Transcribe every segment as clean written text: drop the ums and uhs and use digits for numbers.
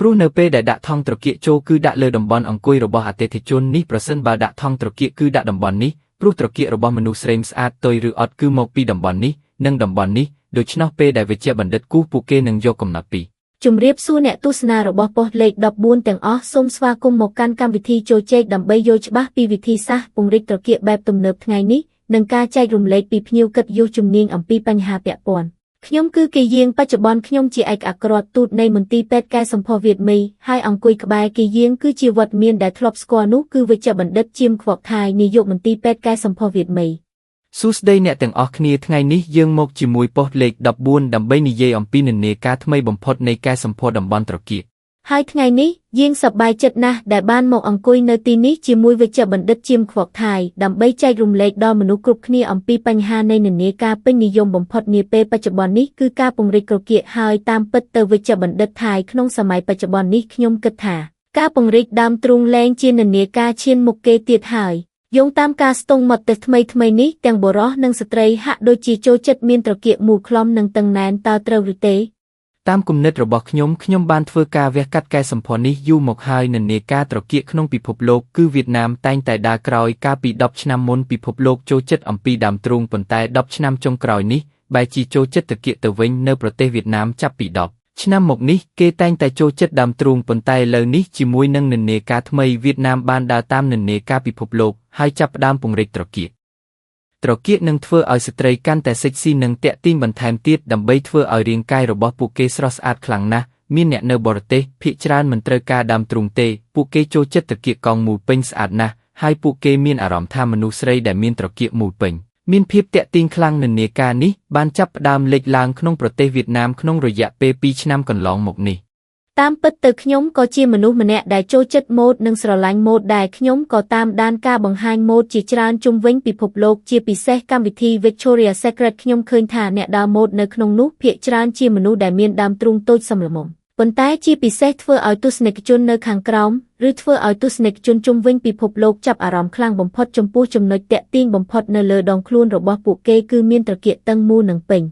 ព្រោះនៅពេលដែលដាក់ថង់ត្រគាកចូលគឺដាក់លើតំបន់អង្គុយរបស់អតិថិជននេះប្រសិនបើដាក់ថង់ត្រគាកគឺដាក់តំបន់នេះព្រោះត្រគាករបស់មនុស្សស្រេមស្អាតតុយឬអត់គឺមកពីតំបន់នេះនិងតំបន់នេះដូច្នោះពេលដែលវេជ្ជបណ្ឌិតគូសពួកគេនឹងយកកំណត់ពីជំរាបសួរអ្នកទស្សនារបស់ប៉ុស្តិ៍លេខ14ទាំងអស់សូមស្វាគមន៍មកកាន់កម្មវិធីចូលជែកដើម្បីយល់ច្បាស់ពីវិធីសាស្ត្រពង្រីកត្រគាកបែបទំនើបថ្ងៃនេះនិងការចែករំលែកពីភ្ញៀវកិត្តិយសជំនាញអំពីបញ្ហាពាក់ព័ន្ធខ្ញុំគឺគេយាងបច្ចុប្បន្នខ្ញុំជាឯកអគ្គរដ្ឋទូតនៃមន្ទីរពេទ្យកែសម្ផស្សវៀតមីហើយអង្គុយក្បែរគេយាងគឺជាវត្តមានដែលធ្លាប់ស្គាល់នោះគឺវេជ្ជបណ្ឌិតជាមខ្វក់ថៃនាយកមន្ទីរពេទ្យកែសម្ផស្សវៀតមីសួស្តីអ្នកទាំងអស់គ្នាថ្ងៃនេះយើងមកជាមួយប៉ុស្តិ៍លេខ14ដើម្បីនិយាយអំពីនិន្នាការថ្មីបំផុតនៃកែសម្ផស្សតំបន់ត្រគាកហើយថ្ងៃនេះយើងសប្បាយចិត្តណាស់ដែលបានមកអង្គុយនៅទីនេះជាមួយវេជ្ជបណ្ឌិតជាមខ្វក់ថៃដើម្បីចែករំលែកដល់មនុស្សគ្រប់គ្នាអំពីបញ្ហានៃនិន្នាការពេញនិយមបំផុតនាពេលបច្ចុប្បន្ននេះគឺការពង្រីកត្រគាកហើយតាមពិតទៅវេជ្ជបណ្ឌិតថៃក្នុងសម័យបច្ចុប្បន្ននេះខ្ញុំគិតថាការពង្រីកដើមទ្រូងលែងជានិន្នាការឈានមុខគេទៀតហើយយោងតាមការស្ទង់មតិថ្មីនេះទាំងបុរសនិងស្ត្រីហាក់ដូចជាចូលចិត្តមានត្រគាកមូលខ្លំនិងតឹងណែនតើត្រូវឬទេតាមគំនិតរបស់ខ្ញុំបានធ្វើការវះកាត់កែសម្ផស្សនេះយូរមកហើយនិន្នាការត្រគាកក្នុងពិភពលោកគឺវៀតណាមតែងតែដើរក្រោយកាលពី10ឆ្នាំមុនពិភពលោកចូលចិត្តអំពីដើមទ្រូងប៉ុន្តែ10ឆ្នាំចុងក្រោយនេះបែរជាចូលចិត្តត្រគាកទៅវិញនៅប្រទេសវៀតណាមចាប់ពី10ឆ្នាំមកនេះគេតែងតែចូលចិត្តដើមទ្រូងប៉ុន្តែឥឡូវនេះជាមួយនឹងនិន្នាការថ្មីវៀតណាមបានដើរតាមនិន្នាការពិភពលោកហើយចាប់ផ្ដើមពង្រីកត្រគាកនឹងធ្វើឲ្យស្ត្រីកាន់តែសិចស៊ីនិងតាក់ទាញបន្ថែមទៀតដើម្បីធ្វើឲ្យរាងកាយរបស់ពួកគេស្រស់ស្អាតខ្លាំងណាស់មានអ្នកនៅបរទេសភាគច្រើនមិនត្រូវការដើមទ្រូងទេពួកគេចូលចិត្តត្រគាកកង់មូលពេញស្អាតណាស់ហើយពួកគេមានអារម្មណ៍ថាមនុស្សស្រីដែលមានត្រគាកមូលពេញមានភាពតាក់ទាញខ្លាំងនិន្នាការនេះបានចាប់ផ្ដើមលេចឡើងក្នុងប្រទេសវៀតណាមក្នុងរយៈពេល2ឆ្នាំកន្លងមកនេះតាមពិតទៅខ្ញុំក៏ជាមនុស្សម្នាក់ដែលចូលចិត្តម៉ូដនិងស្រឡាញ់ម៉ូដដែរខ្ញុំក៏តាមដានការបង្ហាញម៉ូដជាច្រើនជុំវិញពិភពលោកជាពិសេសកម្មវិធី Victoria's Secret ខ្ញុំឃើញថាអ្នកដើរម៉ូដនៅក្នុងនោះភាគច្រើនជាមនុស្សដែលមានដើមទ្រូងតូចសមល្មមប៉ុន្តែជាពិសេសធ្វើឲ្យទស្សនិកជននៅខាងក្រោមឬធ្វើឲ្យទស្សនិកជនជុំវិញពិភពលោកចាប់អារម្មណ៍ខ្លាំងបំផុតចំពោះចំណុចតាក់ទាញបំផុតនៅលើដងខ្លួនរបស់ពួកគេគឺមានត្រគាកតឹងមូលនិងពេញ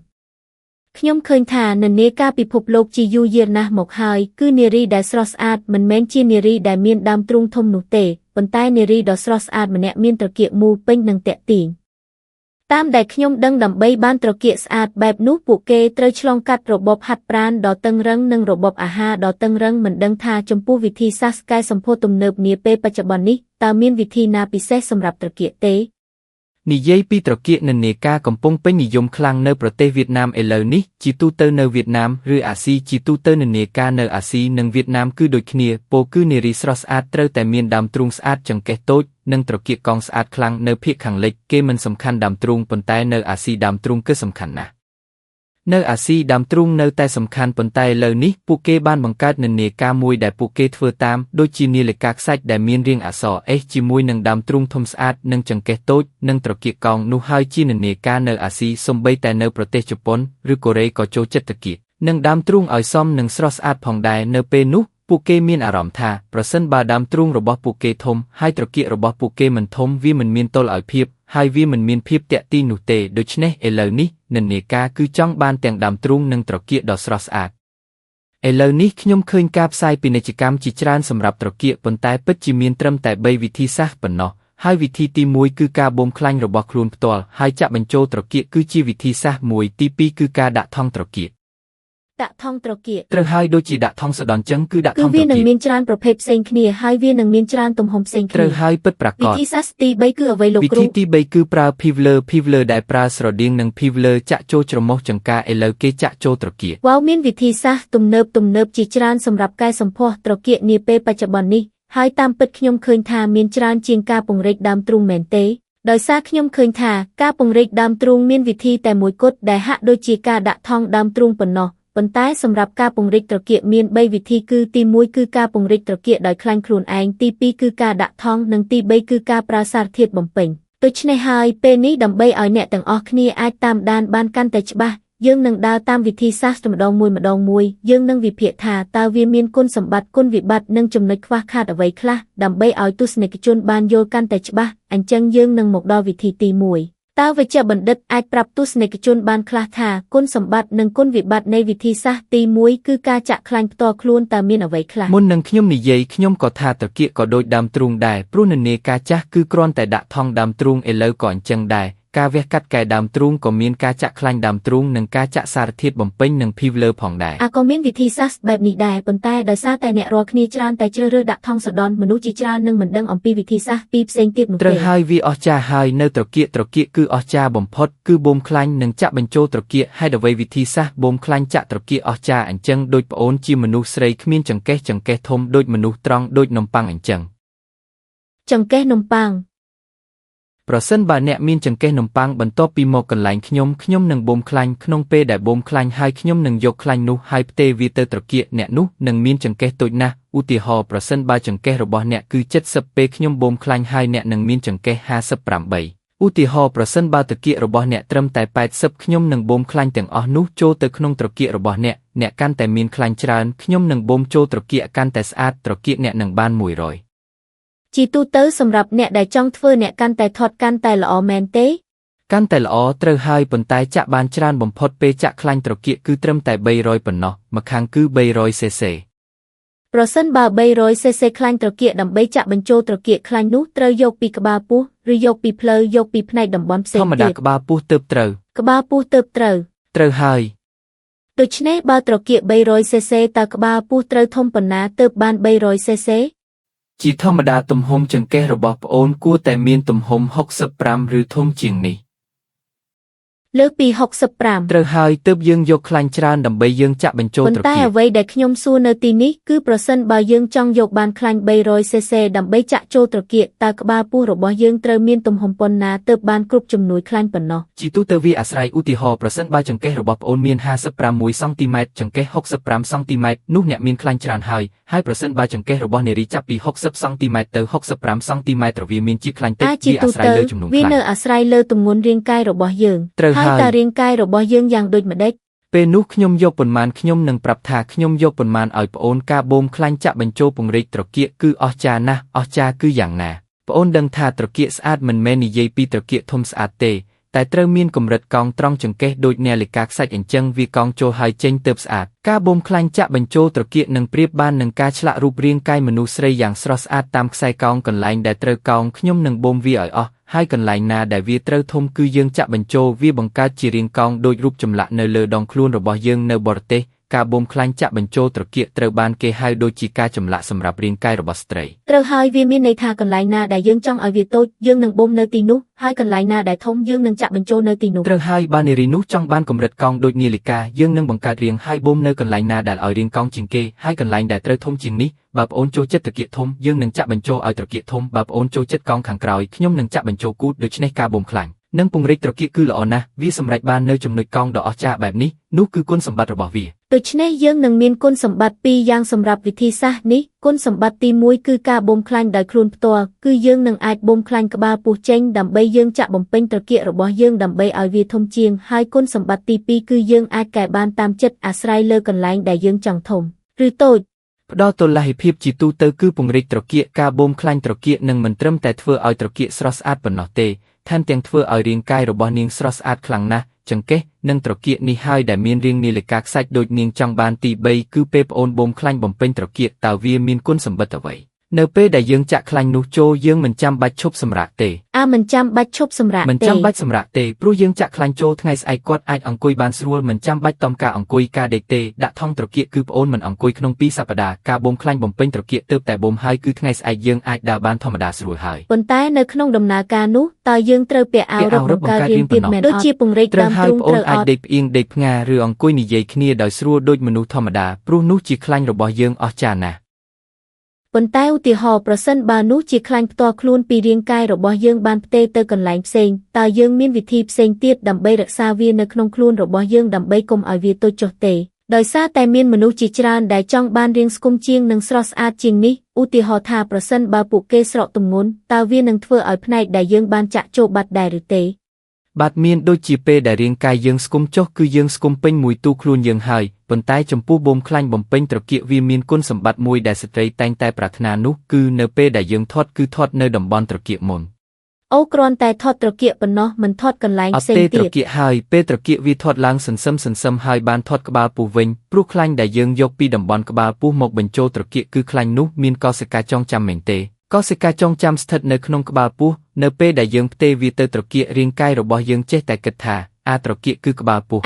ខ្ញុំឃើញថានិន្នាការពិភពលោកជាយូរយារណាស់មកហើយគឺនារីដែលស្រស់ស្អាតមិនមែនជានារីដែលមានដើមទ្រូងធំនោះទេប៉ុន្តែនារីដ៏ស្រស់ស្អាតម្នាក់មានត្រគាកមូលពេញនិងតាក់ទាញតាមដែលខ្ញុំដឹងដើម្បីបានត្រគាកស្អាតបែបនោះពួកគេត្រូវឆ្លងកាត់របបហាត់ប្រាណដ៏តឹងរ៉ឹងនិងរបបអាហារដ៏តឹងរ៉ឹងមិនដឹងថាចំពោះវិធីសាស្ត្រកែសម្ផស្សទំនើបនាពេលបច្ចុប្បន្ននេះតើមានវិធីណាពិសេសសម្រាប់ត្រគាកទេនិយាយពីត្រគាកនិន្នាការកំពុងពេញនិយមខ្លាំងនៅប្រទេសវៀតណាមឥឡូវនេះជាទូទៅនៅវៀតណាមឬអាស៊ីជាទូទៅនិន្នាការនៅអាស៊ីនិងវៀតណាមគឺដូចគ្នាពោលគឺនារីស្រស់ស្អាតត្រូវតែមានដើមទ្រូងស្អាតចង្កេះតូចនិងត្រគាកកង់ស្អាតខ្លាំងនៅភាគខាងលិចគេមិនសំខាន់ដើមទ្រូងប៉ុន្តែនៅអាស៊ីដើមទ្រូងគឺសំខាន់ណាស់នៅអាស៊ីដើមទ្រូងនៅតែសំខាន់ប៉ុន្តែឥឡូវនេះពួកគេបានបង្កើតនិន្នាការមួយដែលពួកគេធ្វើតាមដូចជានាឡិកាខ្សាច់ដែលមានរាងអក្សរ S ជាមួយនឹងដើមទ្រូងធំស្អាតនិងចង្កេះតូចនិងត្រគាកកង់នោះហើយជានិន្នាការនៅអាស៊ីសូម្បីតែនៅប្រទេសជប៉ុនឬកូរ៉េក៏ចូលចិត្តត្រគាកនិងដើមទ្រូងឲ្យសមនិងស្រស់ស្អាតផងដែរនៅពេលនោះពួកគេមានអារម្មណ៍ថាប្រសិនបើដើមទ្រូងរបស់ពួកគេធំហើយត្រគាករបស់ពួកគេមិនធំវាមិនមានតុល្យភាពហើយវាមិនមានភាពតាក់ទាញនោះទេដូច្នេះឥឡូវនេះនិន្នាការគឺចង់បានទាំងដើមទ្រូងនិងត្រគាកដ៏ស្រស់ស្អាតឥឡូវនេះខ្ញុំឃើញការផ្សាយពាណិជ្ជកម្មជាច្រើនសម្រាប់ត្រគាកប៉ុន្តែពិតជាមានត្រឹមតែ3វិធីសាស្ត្រប៉ុណ្ណោះហើយវិធីទី1គឺការបូមខ្លាញ់របស់ខ្លួនផ្ទាល់ហើយចាក់បញ្ចូលត្រគាកគឺជាវិធីសាស្ត្រមួយទី2គឺការដាក់ថង់ត្រគាកដាក់ថង់ត្រគាកត្រូវហើយដូចជាដាក់ថង់សដនចឹងគឺដាក់ថង់ត្រគាកវានឹងមានច្រើនប្រភេទផ្សេងគ្នាហើយវានឹងមានច្រើនទំហំផ្សេងគ្នាត្រូវហើយពិតប្រាកដវិធីសាស្ត្រទី3គឺអ្វីលោកគ្រូវិធីទី3គឺប្រើ Pivler ដែលប្រើស្រដៀងនឹង Pivler ចាក់ចូលច្រមុះចង្កាឥឡូវគេចាក់ចូលត្រគាកវ៉ាវមានវិធីសាស្ត្រទំនើបជាច្រើនសម្រាប់កែសម្ផស្សត្រគាកនាពេលបច្ចុប្បន្ននេះហើយតាមពិតខ្ញុំឃើញថាមានច្រើនជាងការពង្រីកដើមទ្រូងមែនទេដោយសារខ្ញុំឃើញថាការពង្រីកដើមទ្រូងមានវិធីតែមួយគត់ដែលហាក់ដូចជាការដាក់ថង់ដើមទ្រូងប៉ុណ្ណោះប៉ុន្តែសម្រាប់ការពង្រីកត្រគាកមាន3វិធីគឺទី1គឺការពង្រីកត្រគាកដោយខ្លាញ់ខ្លួនឯងទី2គឺការដាក់ថង់និងទី3គឺការប្រើសារធាតុបំពេញដូច្នេះហើយពេលនេះដើម្បីឲ្យអ្នកទាំងអស់គ្នាអាចតាមដានបានកាន់តែច្បាស់យើងនឹងដើរតាមវិធីសាស្ត្រម្ដងមួយយើងនឹងវិភាគថាតើវាមានគុណសម្បត្តិគុណវិបត្តិនិងចំណុចខ្វះខាតអ្វីខ្លះដើម្បីឲ្យទស្សនិកជនបានយល់កាន់តែច្បាស់អញ្ចឹងយើងនឹងមកដល់វិធីទី1 តើវិជ្ជបណ្ឌិតអាចប្រាប់ទស្សនិកជនបានខ្លះថាគុណសម្បត្តិនិងគុណវិបត្តិនៃវិធីសាស្ត្រទី1គឺការចាក់ខ្លាញ់ផ្ទាល់ខ្លួនតើមានអ្វីខ្លះ មុននឹងខ្ញុំនិយាយខ្ញុំក៏ថាត្រគាកក៏ដូចដើមទ្រូងដែរព្រោះនិន្នាការចាស់គឺគ្រាន់តែដាក់ថង់ដើមទ្រូងឥឡូវក៏អញ្ចឹងដែរការវះកាត់កែដើមទ្រូងក៏មានការចាក់ខ្លាញ់ដើមទ្រូងនិងការចាក់សារធាតុបំពេញនិងភីវលើផងដែរ ក៏មានវិធីសាស្ត្របែបនេះដែរប៉ុន្តែដោយសារតែអ្នករាល់គ្នាច្រើនតែជ្រើសរើសដាក់ថង់សដន់មនុស្សជាច្រើននឹងមិនដឹងអំពីវិធីសាស្ត្រពីរផ្សេងទៀតនោះទេ ត្រូវហើយវាអស្ចារ្យហើយនៅត្រគាកគឺអស្ចារ្យបំផុតគឺបូមខ្លាញ់និងចាក់បញ្ចូលត្រគាកហេតុអ្វីវិធីសាស្ត្របូមខ្លាញ់ចាក់ត្រគាកអស្ចារ្យអញ្ចឹងដូចប្អូនជាមនុស្សស្រីគ្មានចង្កេះធំដូចមនុស្សត្រង់ដូចនំប៉័ងអញ្ចឹង ចង្កេះនំប៉័ង ប្រសិនបើអ្នកមានចង្កេះនំប៉័ងបន្ទាប់ពីមកកន្លែងខ្ញុំនឹងបូមខ្លាញ់ក្នុងពេលដែលបូមខ្លាញ់ហើយខ្ញុំនឹងយកខ្លាញ់នោះហើយផ្ទេរវាទៅត្រគាកអ្នកនោះនឹងមានចង្កេះតូចណាស់ឧទាហរណ៍ប្រសិនបើចង្កេះរបស់អ្នកគឺ70ពេលខ្ញុំបូមខ្លាញ់ហើយអ្នកនឹងមានចង្កេះ58ឧទាហរណ៍ប្រសិនបើត្រគាករបស់អ្នកត្រឹមតែ80ខ្ញុំនឹងបូមខ្លាញ់ទាំងអស់នោះចូលទៅក្នុងត្រគាករបស់អ្នកកាន់តែមានខ្លាញ់ច្រើនខ្ញុំនឹងបូមចូលត្រគាកកាន់តែស្អាតត្រគាកអ្នកនឹងបាន100 ជាទូទៅសម្រាប់អ្នកដែលចង់ធ្វើអ្នកកាន់តែថត់កាន់តែល្អមែនទេ កាន់តែល្អត្រូវហើយប៉ុន្តែចាក់បានច្រើនបំផុតពេលចាក់ខ្លាញ់ត្រគាកគឺត្រឹមតែ300ប៉ុណ្ណោះម្ខាងគឺ300 cc ប្រសិនបើ300 cc ខ្លាញ់ត្រគាកដើម្បីចាក់បញ្ចូលត្រគាកខ្លាញ់នោះត្រូវយកពីក្បាលពោះឬយកពីភ្លៅយកពីផ្នែកតំបន់ផ្សេងទៀត ធម្មតាក្បាលពោះទើបត្រូវ ក្បាលពោះទើបត្រូវ ហើយ ដូច្នេះបើត្រគាក300 cc តើក្បាលពោះត្រូវធំប៉ុណ្ណាទើបបាន300 cc ជាធម្មតាទំហំចង្កេះរបស់ប្អូនគួរតែមានទំហំ65ឬធំជាងនេះ លើសពី65 ត្រូវហើយទើបយើងយកខ្លាញ់ច្រើនដើម្បីយើងចាក់បញ្ចូលត្រគាក ប៉ុន្តែអ្វីដែលខ្ញុំសួរនៅទីនេះគឺប្រសិនបើយើងចង់យកបានខ្លាញ់300 cc ដើម្បីចាក់ចូលត្រគាកតើក្បាលពោះរបស់យើងត្រូវមានទំហំប៉ុណ្ណាទើបបានគ្រប់ជំនួយខ្លាញ់ប៉ុណ្ណោះ ជាទូទៅវាអាស្រ័យឧទាហរណ៍ប្រសិនបើចង្កេះរបស់ប្អូនមាន56 សង់ទីម៉ែត្រចង្កេះ65 សង់ទីម៉ែត្រនោះអ្នកមានខ្លាញ់ច្រើនហើយប្រសិនបើចង្កេះរបស់នារីចាប់ពី60 សង់ទីម៉ែត្រទៅ65 សង់ទីម៉ែត្រវាមានជាតិខ្លាញ់តិចវាអាស្រ័យលើចំនួនខ្លាញ់ វានៅអាស្រ័យលើទម្ងន់រាងកាយរបស់យើង ហើយ តើរាងកាយរបស់យើងយ៉ាងដូចម្ដេច ពេលនោះខ្ញុំយកប៉ុន្មានខ្ញុំនឹងប្រាប់ថាខ្ញុំយកប៉ុន្មានឲ្យប្អូនការបូមខ្លាញ់ចាក់បញ្ចូលពង្រីកត្រគាកគឺអស្ចារ្យណាស់អស្ចារ្យគឺយ៉ាងណាប្អូនដឹងថាត្រគាកស្អាតមិនមែននិយាយពីត្រគាកធំស្អាតទេតែត្រូវមានកម្រិតកោងត្រង់ចង្កេះដូចនាឡិកាខ្សាច់អញ្ចឹងវាកោងចូលហើយចេញទើបស្អាតការបូមខ្លាញ់ចាក់បញ្ចូលត្រគាកនឹងប្រៀបបាននឹងការឆ្លាក់រូបរាងកាយមនុស្សស្រីយ៉ាងស្រស់ស្អាតតាមខ្សែកោងកន្លែងដែលត្រូវកោងខ្ញុំនឹងបូមវាឲ្យអស់ហើយកន្លែងណាដែលវាត្រូវធំគឺយើងចាក់បញ្ចូលវាបង្កើតជារាងកោងដូចរូបចម្លាក់នៅលើដងខ្លួនរបស់យើងនៅបរទេសការបូមខ្លាញ់ចាក់បញ្ចូលត្រគាកត្រូវបានគេហៅដូចជាការចម្លាក់សម្រាប់រាងកាយរបស់ស្ត្រី ត្រូវហើយវាមានន័យថាកន្លែងណាដែលយើងចង់ឲ្យវាតូចយើងនឹងបូមនៅទីនោះហើយកន្លែងណាដែលធំយើងនឹងចាក់បញ្ចូលនៅទីនោះ ត្រូវហើយបើនារីនោះចង់បានកម្រិតកោងដូចនាឡិកាយើងនឹងបង្កើតរាងហើយបូមនៅកន្លែងណាដែលឲ្យរាងកោងជាងគេហើយកន្លែងដែលត្រូវធំជាងនេះបើប្អូនចូលចិត្តត្រគាកធំយើងនឹងចាក់បញ្ចូលឲ្យត្រគាកធំបើប្អូនចូលចិត្តកោងខាងក្រោយខ្ញុំនឹងចាក់បញ្ចូលគូតដូច្នេះការបូមខ្លាញ់និងពង្រីកត្រគាកគឺល្អណាស់វាសម្រេចបាននៅចំណុចកោងដ៏អស្ចារ្យបែបនេះនោះគឺគុណសម្បត្តិរបស់វា ដូច្នេះយើងនឹងមានគុណសម្បត្តិពីរយ៉ាងសម្រាប់វិធីសាស្ត្រនេះគុណសម្បត្តិទី1គឺការបូមខ្លាញ់ដោយខ្លួនផ្ទាល់គឺយើងនឹងអាចបូមខ្លាញ់ក្បាលពោះចេញដើម្បីយើងចាក់បំពេញត្រគាករបស់យើងដើម្បីឲ្យវាធំជាងហើយគុណសម្បត្តិទី2គឺយើងអាចកែបានតាមចិត្តអាស្រ័យលើកន្លែងដែលយើងចង់ធំឬតូច ផ្ដល់តុល្យភាពជាទូទៅគឺពង្រីកត្រគាកការបូមខ្លាញ់ត្រគាកនឹងមិនត្រឹមតែធ្វើឲ្យត្រគាកស្រស់ស្អាតប៉ុណ្ណោះទេថែមទាំងធ្វើឲ្យរាងកាយរបស់នាងស្រស់ស្អាតខ្លាំងណាស់ចង្កេះនិងត្រគាកនេះហើយដែលមានរាងនាឡិកាខ្សាច់ដូចនាងចង់បានទី3គឺពេលប្អូនបូមខ្លាញ់បំពេញត្រគាកតើវាមានគុណសម្បត្តិអ្វីនៅពេលដែលយើងចាក់ខ្លាញ់នោះចូលយើងមិនចាំបាច់ឈប់សម្រាកទេមិនចាំបាច់ឈប់សម្រាកទេព្រោះយើងចាក់ខ្លាញ់ចូលថ្ងៃស្អែកគាត់អាចអង្គុយបានស្រួលមិនចាំបាច់តំការអង្គុយការដេកទេដាក់ថង់ត្រគាកគឺប្អូនមិនអង្គុយក្នុង2សប្តាហ៍ការបូមខ្លាញ់បំពេញត្រគាកទើបតែបូមហើយគឺថ្ងៃស្អែកយើងអាចដើរបានធម្មតាស្រួលហើយប៉ុន្តែនៅក្នុងដំណើរការនោះតើយើងត្រូវពាក់អាវរឹបបង្កើតរាងទៀតមែនដូចជាពង្រីកដើមទ្រូងត្រូវអត់ ដេកផ្អៀងដេកផ្ងាឬអង្គុយនិយាយគ្នាដោយស្រួលដូចមនុស្សធម្មតាព្រោះនោះជាខ្លាញ់របស់យើងអស្ចារ្យណាស់ ប៉ុន្តែឧទាហរណ៍ប្រសិនបើនោះជាខ្លាញ់ផ្ទាល់ខ្លួនពីរាងកាយរបស់យើងបានផ្ទេរទៅកន្លែងផ្សេងតើយើងមានវិធីផ្សេងទៀតដើម្បីរក្សាវានៅក្នុងខ្លួនរបស់យើងដើម្បីកុំឲ្យវាតូចចុះទេដោយសារតែមានមនុស្សជាច្រើនដែលចង់បានរាងស្គមជាងនិងស្រស់ស្អាតជាងនេះឧទាហរណ៍ថាប្រសិនបើពួកគេស្រកទម្ងន់តើវានឹងធ្វើឲ្យផ្នែកដែលយើងបានចាក់ចូលបាត់ដែរឬទេ បាទមានដូចជាពេលដែលរាងកាយយើងស្គមចុះគឺយើងស្គមពេញមួយទូខ្លួនយើងហើយប៉ុន្តែចំពោះបូមខ្លាញ់បំពេញត្រគាកវាមានគុណសម្បត្តិមួយដែលស្ត្រីតែងតែប្រាថ្នានោះគឺនៅពេលដែលយើងធាត់គឺធាត់នៅតំបន់ត្រគាកមុន អូគ្រាន់តែថតត្រគាកប៉ុណ្ណោះមិនថតកន្លែង អ ផ្សេង ទេ ទៀ ត្រ ត គាកហើយពេលត្រគាកវាធាត់ឡើងសន្សឹមហើយបានធាត់ក្បាលពោះវិញព្រោះខ្លាញ់ដែលយើងយកពីតំបន់ក្បាលពោះមកបញ្ចូលត្រគាកគឺខ្លាញ់នោះមានកោសិកាចងចាំមែនទេកោសិកាចងចាំស្ថិតនៅក្នុងក្បាលពោះនៅពេលដែលយើងផ្ទេរវាទៅត្រគាករាងកាយរបស់យើងចេះតែគិតថាត្រគាកគឺក្បាលពោះ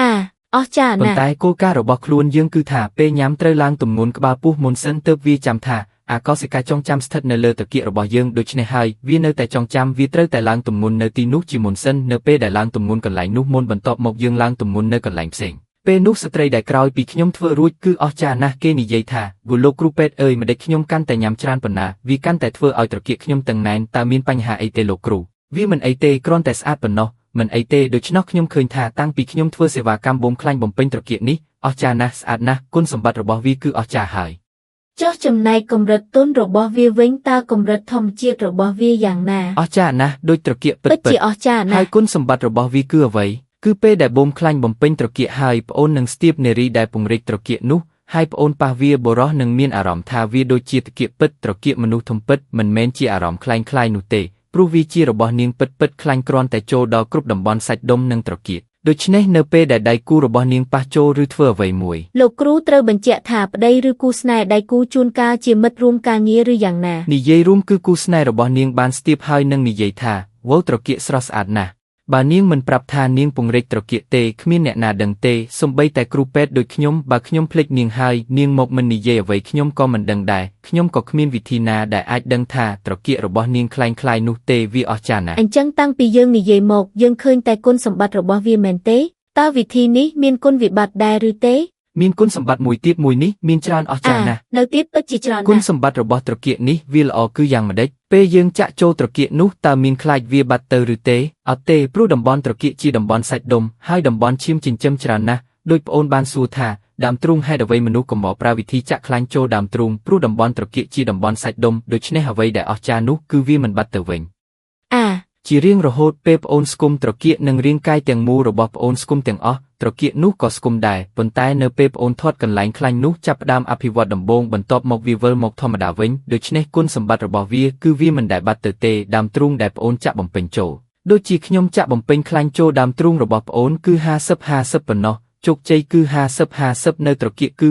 អស្ចារ្យ ប៉ុ ណា ន្ ស់ តែគោលការណ៍របស់ខ្លួនយើងគឺថាពេលញ៉ាំត្រូវឡើងទម្ងន់ក្បាលពោះមុនសិនទើបវាចាំថាកោសិកាចងចាំស្ថិតនៅលើត្រគាករបស់យើងដូច្នេះហើយវានៅតែចងចាំវាត្រូវតែឡើងទម្ងន់នៅទីនោះជាមុនសិននៅពេលដែលឡើងទម្ងន់កន្លែងនោះមុនបន្ទាប់មកយើងឡើងទម្ងន់នៅកន្លែងផ្សេងពេលនោះស្ត្រីដែលក្រោយពីខ្ញុំធ្វើរួចគឺអស្ចារ្យណាស់គេនិយាយថាគូលោកគ្រូពេទ្យអើយម្ដេចខ្ញុំកាន់តែញ៉ាំច្រើនប៉ុណ្ណាវាកាន់តែធ្វើឲ្យត្រគាកខ្ញុំតឹងណែនតើមានបញ្ហាអីទេលោកគ្រូវាមិនអីទេគ្រាន់តែស្អាតប៉ុណ្ណោះមិនអីទេដូច្នោះខ្ញុំឃើញថាតាំងពីខ្ញុំធ្វើសេវាកម្មបូមខ្លាញ់បំពេញត្រគាកនេះអស្ចារ្យណាស់ស្អាតណាស់គុណសម្បត្តិរបស់វាគឺអស្ចារ្យហើយ ចុះចំណែកកម្រិតទុនរបស់វាវិញតើកម្រិតធម្មជាតិរបស់វាយ៉ាងណា អស្ចារ្យណាស់ដូចត្រគាកពិត ពិតជាអស្ចារ្យណា ហើយ ស់ គុណសម្បត្តិរបស់វាគឺអ្វីគឺពេលដែលបូមខ្លាញ់បំពេញត្រគាកហើយប្អូននឹងស្ទាបនារីដែលពង្រីកត្រគាកនោះហើយប្អូនប៉ះវាបរោះនឹងមានអារម្មណ៍ថាវាដូចជាត្រគាកពិតត្រគាកមនុស្សធំពិតមិនមែនជាអារម្មណ៍คล้ายៗនោះទេព្រោះវាជារបស់នាងពិតខ្លាញ់គ្រាន់តែចូលដល់គ្រប់តំបន់សាច់ដុំនិងត្រគាកដូច្នេះនៅពេលដែលដៃគូរបស់នាងប៉ះចូលឬធ្វើអ្វីមួយ លោកគ្រូត្រូវបញ្ជាក់ថាប្តីឬគូស្នេហ៍ដៃគូជួនកាលជាមិត្តរួមការងារឬយ៉ាងណា និយាយរួមគឺគូស្នេហ៍របស់នាងបានស្ទាបហើយនឹងនិយាយថាវ៉ូត្រគាកស្រស់ស្អាតណាស់បើនាងមិនប្រាប់ថានាងពង្រីកត្រគាកទេគ្មានអ្នកណាដឹងទេសូម្បីតែគ្រូពេទ្យដូចខ្ញុំបើខ្ញុំភ្លេចនាងហើយនាងមកមិននិយាយអ្វីខ្ញុំក៏មិនដឹងដែរខ្ញុំក៏គ្មានវិធីណាដែលអាចដឹងថាត្រគាករបស់នាងคล้ายៗនោះទេវាអស្ចារ្យណាស់ អញ្ចឹងតាំងពីយើងនិយាយមកយើងឃើញតែគុណសម្បត្តិរបស់វាមែនទេតើវិធីនេះមានគុណវិបត្តិដែរឬទេ មានគុណសម្បត្តិមួយទៀតមួយនេះមានច្រើនអស្ចារ្យណាស់ នៅទៀតពិតជាច្រើន គុណ ណាស់ សម្បត្តិរបស់ត្រគាកនេះវាល្អគឺយ៉ាងម៉េចពេលយើងចាក់ចូលត្រគាកនោះតើមានខ្លាចវាបាត់ទៅឬទេអត់ទេព្រោះតំបន់ត្រគាកជាតំបន់សាច់ដុំហើយតំបន់ឈាមចិញ្ចឹមច្រើនណាស់ដោយប្អូនបានសួរថាដើមទ្រូងហេតុអ្វីមនុស្សកុំមកប្រើវិធីចាក់ខ្លាញ់ចូលដើមទ្រូងព្រោះតំបន់ត្រគាកជាតំបន់សាច់ដុំដូច្នេះអ្វីដែលអស្ចារ្យនោះគឺវាមិនបាត់ទៅវិញ ជារៀងរហូតពេលប្អូនស្គមត្រគាកនិងរាងកាយទាំងមូលរបស់ប្អូនស្គមទាំងអស់ត្រគាកនោះក៏ស្គមដែរប៉ុន្តែនៅពេលប្អូនធាត់កន្លែងខ្លាញ់នោះចាប់ផ្ដើមអភិវឌ្ឍដំបូងបន្ទាប់មកវាវិលមកធម្មតាវិញដូច្នេះគុណសម្បត្តិរបស់វាគឺវាមិនដែលបាត់ទៅទេដើមទ្រូងដែលប្អូនចាក់បំពេញចូលដូចជាខ្ញុំចាក់បំពេញខ្លាញ់ចូលដើមទ្រូងរបស់ប្អូនគឺ50-50ប៉ុណ្ណោះជោគជ័យគឺ50-50នៅត្រគាកគឺ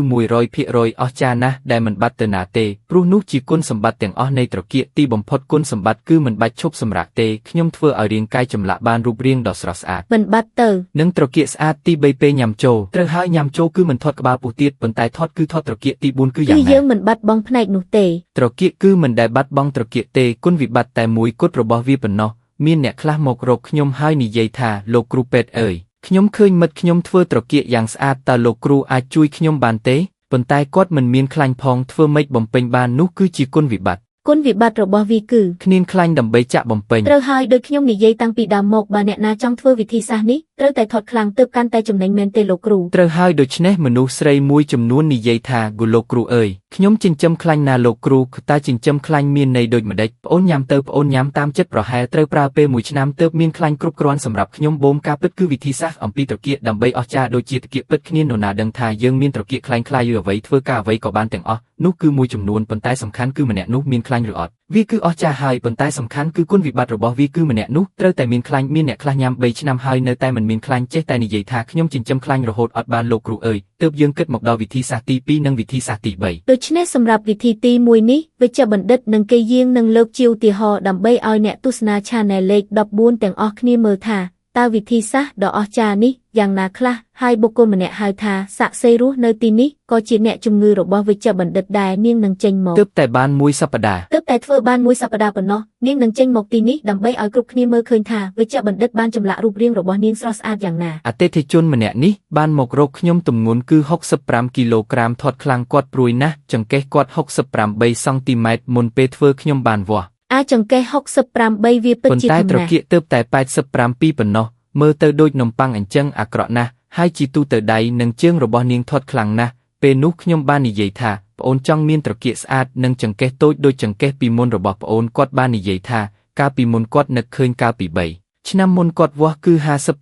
100%អស្ចារ្យណាស់ដែលមិនបាត់ទៅណាទេព្រោះនោះជាគុណសម្បត្តិទាំងអស់នៃត្រគាកទីបំផុតគុណសម្បត្តិគឺមិនបាច់ឈប់សម្រាកទេខ្ញុំធ្វើឲ្យរាងកាយចម្លាក់បានរូបរាងដ៏ស្រស់ស្អាត មិនបាត់ទៅ និងត្រគាកស្អាតទី3ពេលញ៉ាំចូលត្រូវហើយញ៉ាំចូលគឺមិនធាត់ក្បាលពោះទៀតប៉ុន្តែធាត់គឺធាត់ត្រគាកទី4គឺយ៉ាង គឺ ណា យើងមិនបាត់បង់ផ្នែកនោះទេ ត្រគាកគឺមិនដែលបាត់បង់ត្រគាកទេគុណវិបត្តិតែមួយគត់របស់វាប៉ុណ្ណោះមានអ្នកខ្លះមករកខ្ញុំហើយនិយាយថាលោកគ្រូពេទ្យអើយខ្ញុំឃើញមិត្តខ្ញុំធ្វើត្រគាកយ៉ាងស្អាតតើលោកគ្រូអាចជួយខ្ញុំបានទេប៉ុន្តែគាត់មិនមានខ្លាញ់ផងធ្វើម៉េចបំពេញបាននោះគឺជាគុណវិបត្តិ គុណវិបត្តិរបស់វាគឺ គ្មានខ្លាញ់ដើម្បីចាក់បំពេញ ត្រូវហើយដូចខ្ញុំនិយាយតាំងពីដើមមកបើអ្នកណាចង់ធ្វើវិធីសាស្ត្រនេះត្រូវតែថត់ខ្លាំងទើបកាន់តែចំណេញមែនទេលោកគ្រូ ត្រូវហើយដូច្នេះមនុស្សស្រីមួយចំនួននិយាយថាគូលោកគ្រូអើយខ្ញុំចិញ្ចឹមខ្លាញ់ណាលោកគ្រូតែចិញ្ចឹមខ្លាញ់មានន័យដូចម្ដេចប្អូនញ៉ាំទៅប្អូនញ៉ាំតាមចិត្តប្រហែលត្រូវប្រើពេល1ឆ្នាំទើបមានខ្លាញ់គ្រប់គ្រាន់សម្រាប់ខ្ញុំបូមការពិតគឺវិធីសាស្ត្រអំពីត្រគាកដើម្បីអស្ចារ្យដូចជាត្រគាកពិតគ្នានរណាដឹងថាយើងមានត្រគាកខ្លាញ់ខ្លាយឬអ្វីធ្វើការអ្វីក៏បានទាំងអស់នោះគឺមួយចំនួនប៉ុន្តែសំខាន់គឺម្នាក់នោះមានខ្លាញ់ឬអត់វាគឺអស្ចារ្យហើយប៉ុន្តែសំខាន់គឺគុណវិបត្តិរបស់វាគឺម្នាក់នោះត្រូវតែមានខ្លាញ់មានអ្នកខ្លះញ៉ាំ3ឆ្នាំហើយនៅតែមិនមានខ្លាញ់ចេះតែនិយាយថាខ្ញុំចិញ្ចឹមខ្លាញ់រហូតអត់បានលោកគ្រូអើយទើបយើងគិតមកដល់វិធីសាស្ត្រទី2និងវិធីសាស្ត្រទី3 ដូច្នេះសម្រាប់វិធីទី1នេះវិជ្ជបណ្ឌិតនិងគេយាងនឹងលើកជាឧទាហរណ៍ដើម្បីឲ្យអ្នកទស្សនា Channel លេខ14ទាំងអស់គ្នាមើលថាតើវិធីសាស្ត្រដ៏អស្ចារ្យនេះយ៉ាងណាខ្លះហើយបុគ្គលម្នាក់ហៅថាសាក់សេរស់នៅទីនេះក៏ជាអ្នកជំងឺរបស់វិជ្ជបណ្ឌិតដែរនាងនឹងចេញមក ទើបតែបានមួយសប្តាហ៍ ទើបតែធ្វើបានមួយសប្តាហ៍ប៉ុណ្ណោះនាងនឹងចេញមកទីនេះដើម្បីឲ្យគ្រប់គ្នាមើលឃើញថាវិជ្ជបណ្ឌិតបានចម្លាក់រូបរាងរបស់នាងស្រស់ស្អាតយ៉ាងណា អតិថិជនម្នាក់នេះបានមករកខ្ញុំទម្ងន់គឺ65គីឡូក្រាមធាត់ខ្លាំងគាត់ព្រួយណាស់ចង្កេះគាត់68សង់ទីម៉ែត្រមុនពេលធ្វើខ្ញុំបានវាស់ អាចង្កេះ68វាពិត ប៉ុន្ ជា តែ ធំ ត្រ ណាស់ គាកទើបតែ87ប៉ុណ្ណោះមើលទៅដូចនំប៉័ងអញ្ចឹងអាក្រក់ណាស់ហើយជីទូទៅដៃនិងជើងរបស់នាងធាត់ខ្លាំងណាស់ពេលនោះខ្ញុំបាននិយាយថាប្អូនចង់មានត្រគាកស្អាតនិងចង្កេះតូចដូចចង្កេះពីមុនរបស់ប្អូនគាត់បាននិយាយថាកាលពីមុនគាត់នឹកឃើញកាលពី3ឆ្នាំមុនគាត់វាស់គឺ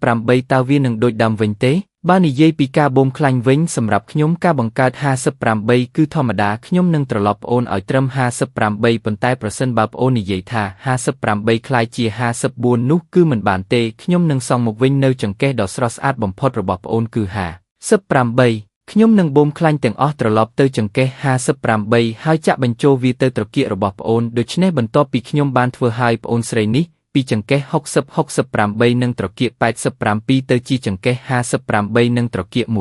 58តើវានឹងដូចដើមវិញទេ បើនិយាយពីការបូមខ្លាញ់វិញសម្រាប់ខ្ញុំការបង្កើត58គឺធម្មតាខ្ញុំនឹងត្រឡប់ប្អូនឲ្យត្រឹម58ប៉ុន្តែប្រសិនបើប្អូននិយាយថា58คล้ายជា54នោះគឺមិនបានទេខ្ញុំនឹងសងមកវិញនៅចង្កេះដ៏ស្រស់ស្អាតបំផុតរបស់ប្អូនគឺ58ខ្ញុំនឹងបូមខ្លាញ់ទាំងអស់ត្រឡប់ទៅចង្កេះ58ហើយចាក់បញ្ចូលវាទៅត្រគាករបស់ប្អូនដូច្នេះបន្ទាប់ពីខ្ញុំបានធ្វើឲ្យប្អូនស្រីនេះពីចង្កេះ68និងត្រគាក87ទៅជាចង្កេះ58និងត្រគាក100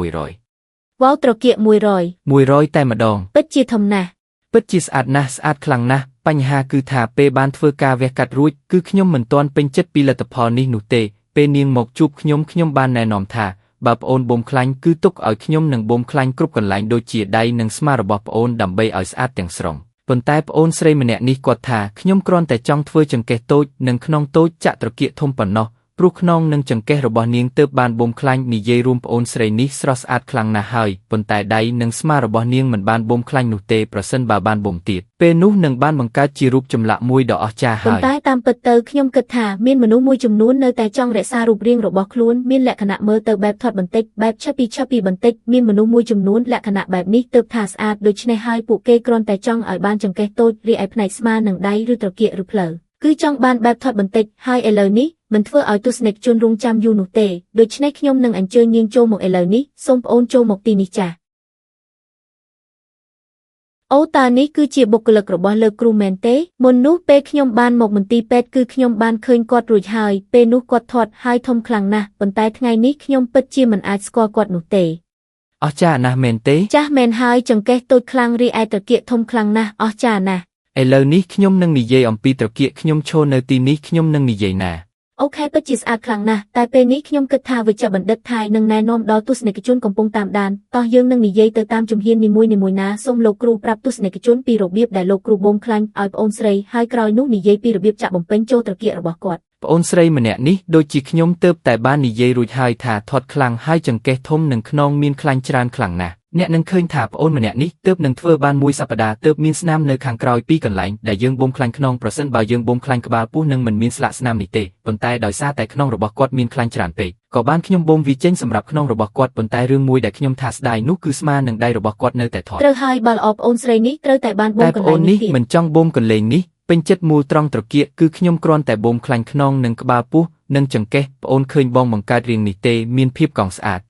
វ៉ាវត្រគាក100តែម្ដងពិតជាធំណាស់ពិតជាស្អាតណាស់ស្អាតខ្លាំងណាស់បញ្ហាគឺថាពេលបានធ្វើការវះកាត់រួចគឺខ្ញុំមិនទាន់ពេញចិត្តពីលទ្ធផលនេះនោះទេពេលនាងមកជួបខ្ញុំបានណែនាំថាបើប្អូនបូមខ្លាញ់គឺទុកឲ្យខ្ញុំនឹងបូមខ្លាញ់គ្រប់កន្លែងដូចជាដៃនិងស្មារបស់ប្អូនដើម្បីឲ្យស្អាតទាំងស្រុងប៉ុន្តែប្អូនស្រីម្នាក់នេះគាត់ថាខ្ញុំគ្រាន់តែចង់ធ្វើចង្កេះតូចនិងខ្នងតូចចាក់ត្រគាកធំប៉ុណ្ណោះព្រោះខ្នងនិងចង្កេះរបស់នាងទើបបានបូមខ្លាញ់និយាយរួមប្អូនស្រីនេះស្រស់ស្អាតខ្លាំងណាស់ហើយប៉ុន្តែដៃនិងស្មារបស់នាងមិនបានបូមខ្លាញ់នោះទេប្រសិនបើបានបូមទៀតពេលនោះនឹងបានបង្កើតជារូបចម្លាក់មួយដ៏អស្ចារ្យហើយប៉ុន្តែតាមពិតទៅខ្ញុំគិតថាមានមនុស្សមួយចំនួននៅតែចង់រក្សារូបរាងរបស់ខ្លួនមានលក្ខណៈមើលទៅបែបធាត់បន្តិចបែបឆាប់ពីបន្តិចមានមនុស្សមួយចំនួនលក្ខណៈបែបនេះទើបថាស្អាតដូច្នេះហើយពួកគេគ្រាន់តែចង់ឲ្យបានចង្កេះតូចរីឯផ្នែកស្មានិងដៃឬត្រគាកឬភ្លៅគឺចង់បានបែបធាត់បន្តិចហើយឥឡូវនេះមិនធ្វើឲ្យទស្សនិកជនរងចាំយូរនោះទេដូច្នេះខ្ញុំនឹងអញ្ជើញនាងចូលមកឥឡូវនេះសូមប្អូនចូលមកទីនេះចា៎អូតើនេះគឺជាបុគ្គលិករបស់លោកគ្រូមែនទេមុននោះពេលខ្ញុំបានមកមន្ទីរពេទ្យគឺខ្ញុំបានឃើញគាត់រួចហើយពេលនោះគាត់ធាត់ហើយធំខ្លាំងណាស់ប៉ុន្តែថ្ងៃនេះខ្ញុំពិតជាមិនអាចស្គាល់គាត់នោះទេអស្ចារ្យណាស់មែនទេចាស់មែនហើយចង្កេះតូចខ្លាំងរីឯត្រគាកធំខ្លាំងណាស់អស្ចារ្យណាស់ឥឡូវនេះខ្ញុំនឹងនិយាយអំពីត្រគាកខ្ញុំឈរនៅទីនេះខ្ញុំនឹងនិយាយណាអូខេពិតជាស្អាតខ្លាំងណាស់តែពេលនេះខ្ញុំគិតថាវិជ្ជបណ្ឌិតថៃនឹងណែនាំដល់ទស្សនិកជនកំពុងតាមដានតោះយើងនឹងនិយាយទៅតាមជំហាននីមួយៗណាសូមលោកគ្រូប្រាប់ទស្សនិកជនពីរបៀបដែលលោកគ្រូបូមខ្លាញ់ឲ្យប្អូនស្រីហើយក្រោយនោះនិយាយពីរបៀបចាក់បំពេញចូលត្រគាករបស់គាត់ប្អូនស្រីម្នាក់នេះដូចជាខ្ញុំទើបតែបាននិយាយរួចហើយថាធាត់ខ្លាំងហើយចង្កេះធំនិងខ្នងមានខ្លាញ់ច្រើនខ្លាំងណាស់អ្នកនឹងឃើញថាប្អូនម្នាក់នេះទើបនឹងធ្វើបានមួយសប្តាហ៍ទើបមានស្នាមនៅខាងក្រោយពីកន្លែងដែលយើងបូមខ្លាញ់ខ្នងប្រសិនបើយើងបូមខ្លាញ់ក្បាលពោះនឹងមិនមានស្លាកស្នាមនេះទេប៉ុន្តែដោយសារតែខ្នងរបស់គាត់មានខ្លាញ់ច្រើនពេកក៏បានខ្ញុំបូមវាចេញសម្រាប់ខ្នងរបស់គាត់ប៉ុន្តែរឿងមួយដែលខ្ញុំថាស្ដាយនោះគឺស្មានិងដៃរបស់គាត់នៅតែធាត់ត្រូវហើយបើល្អប្អូនស្រីនេះត្រូវតែបានបូមកន្លែងនេះមិនចង់បូមកន្លែងនេះពេញចិត្តមូលត្រង់ត្រគាកគឺខ្ញុំគ្រាន់តែបូមខ្លាញ់ខ្នងនិងក្បាលពោះនិងចង្កេះប្អូនឃើញបងបង្កើតរាងនេះទេមានភាពកង់ស្អាត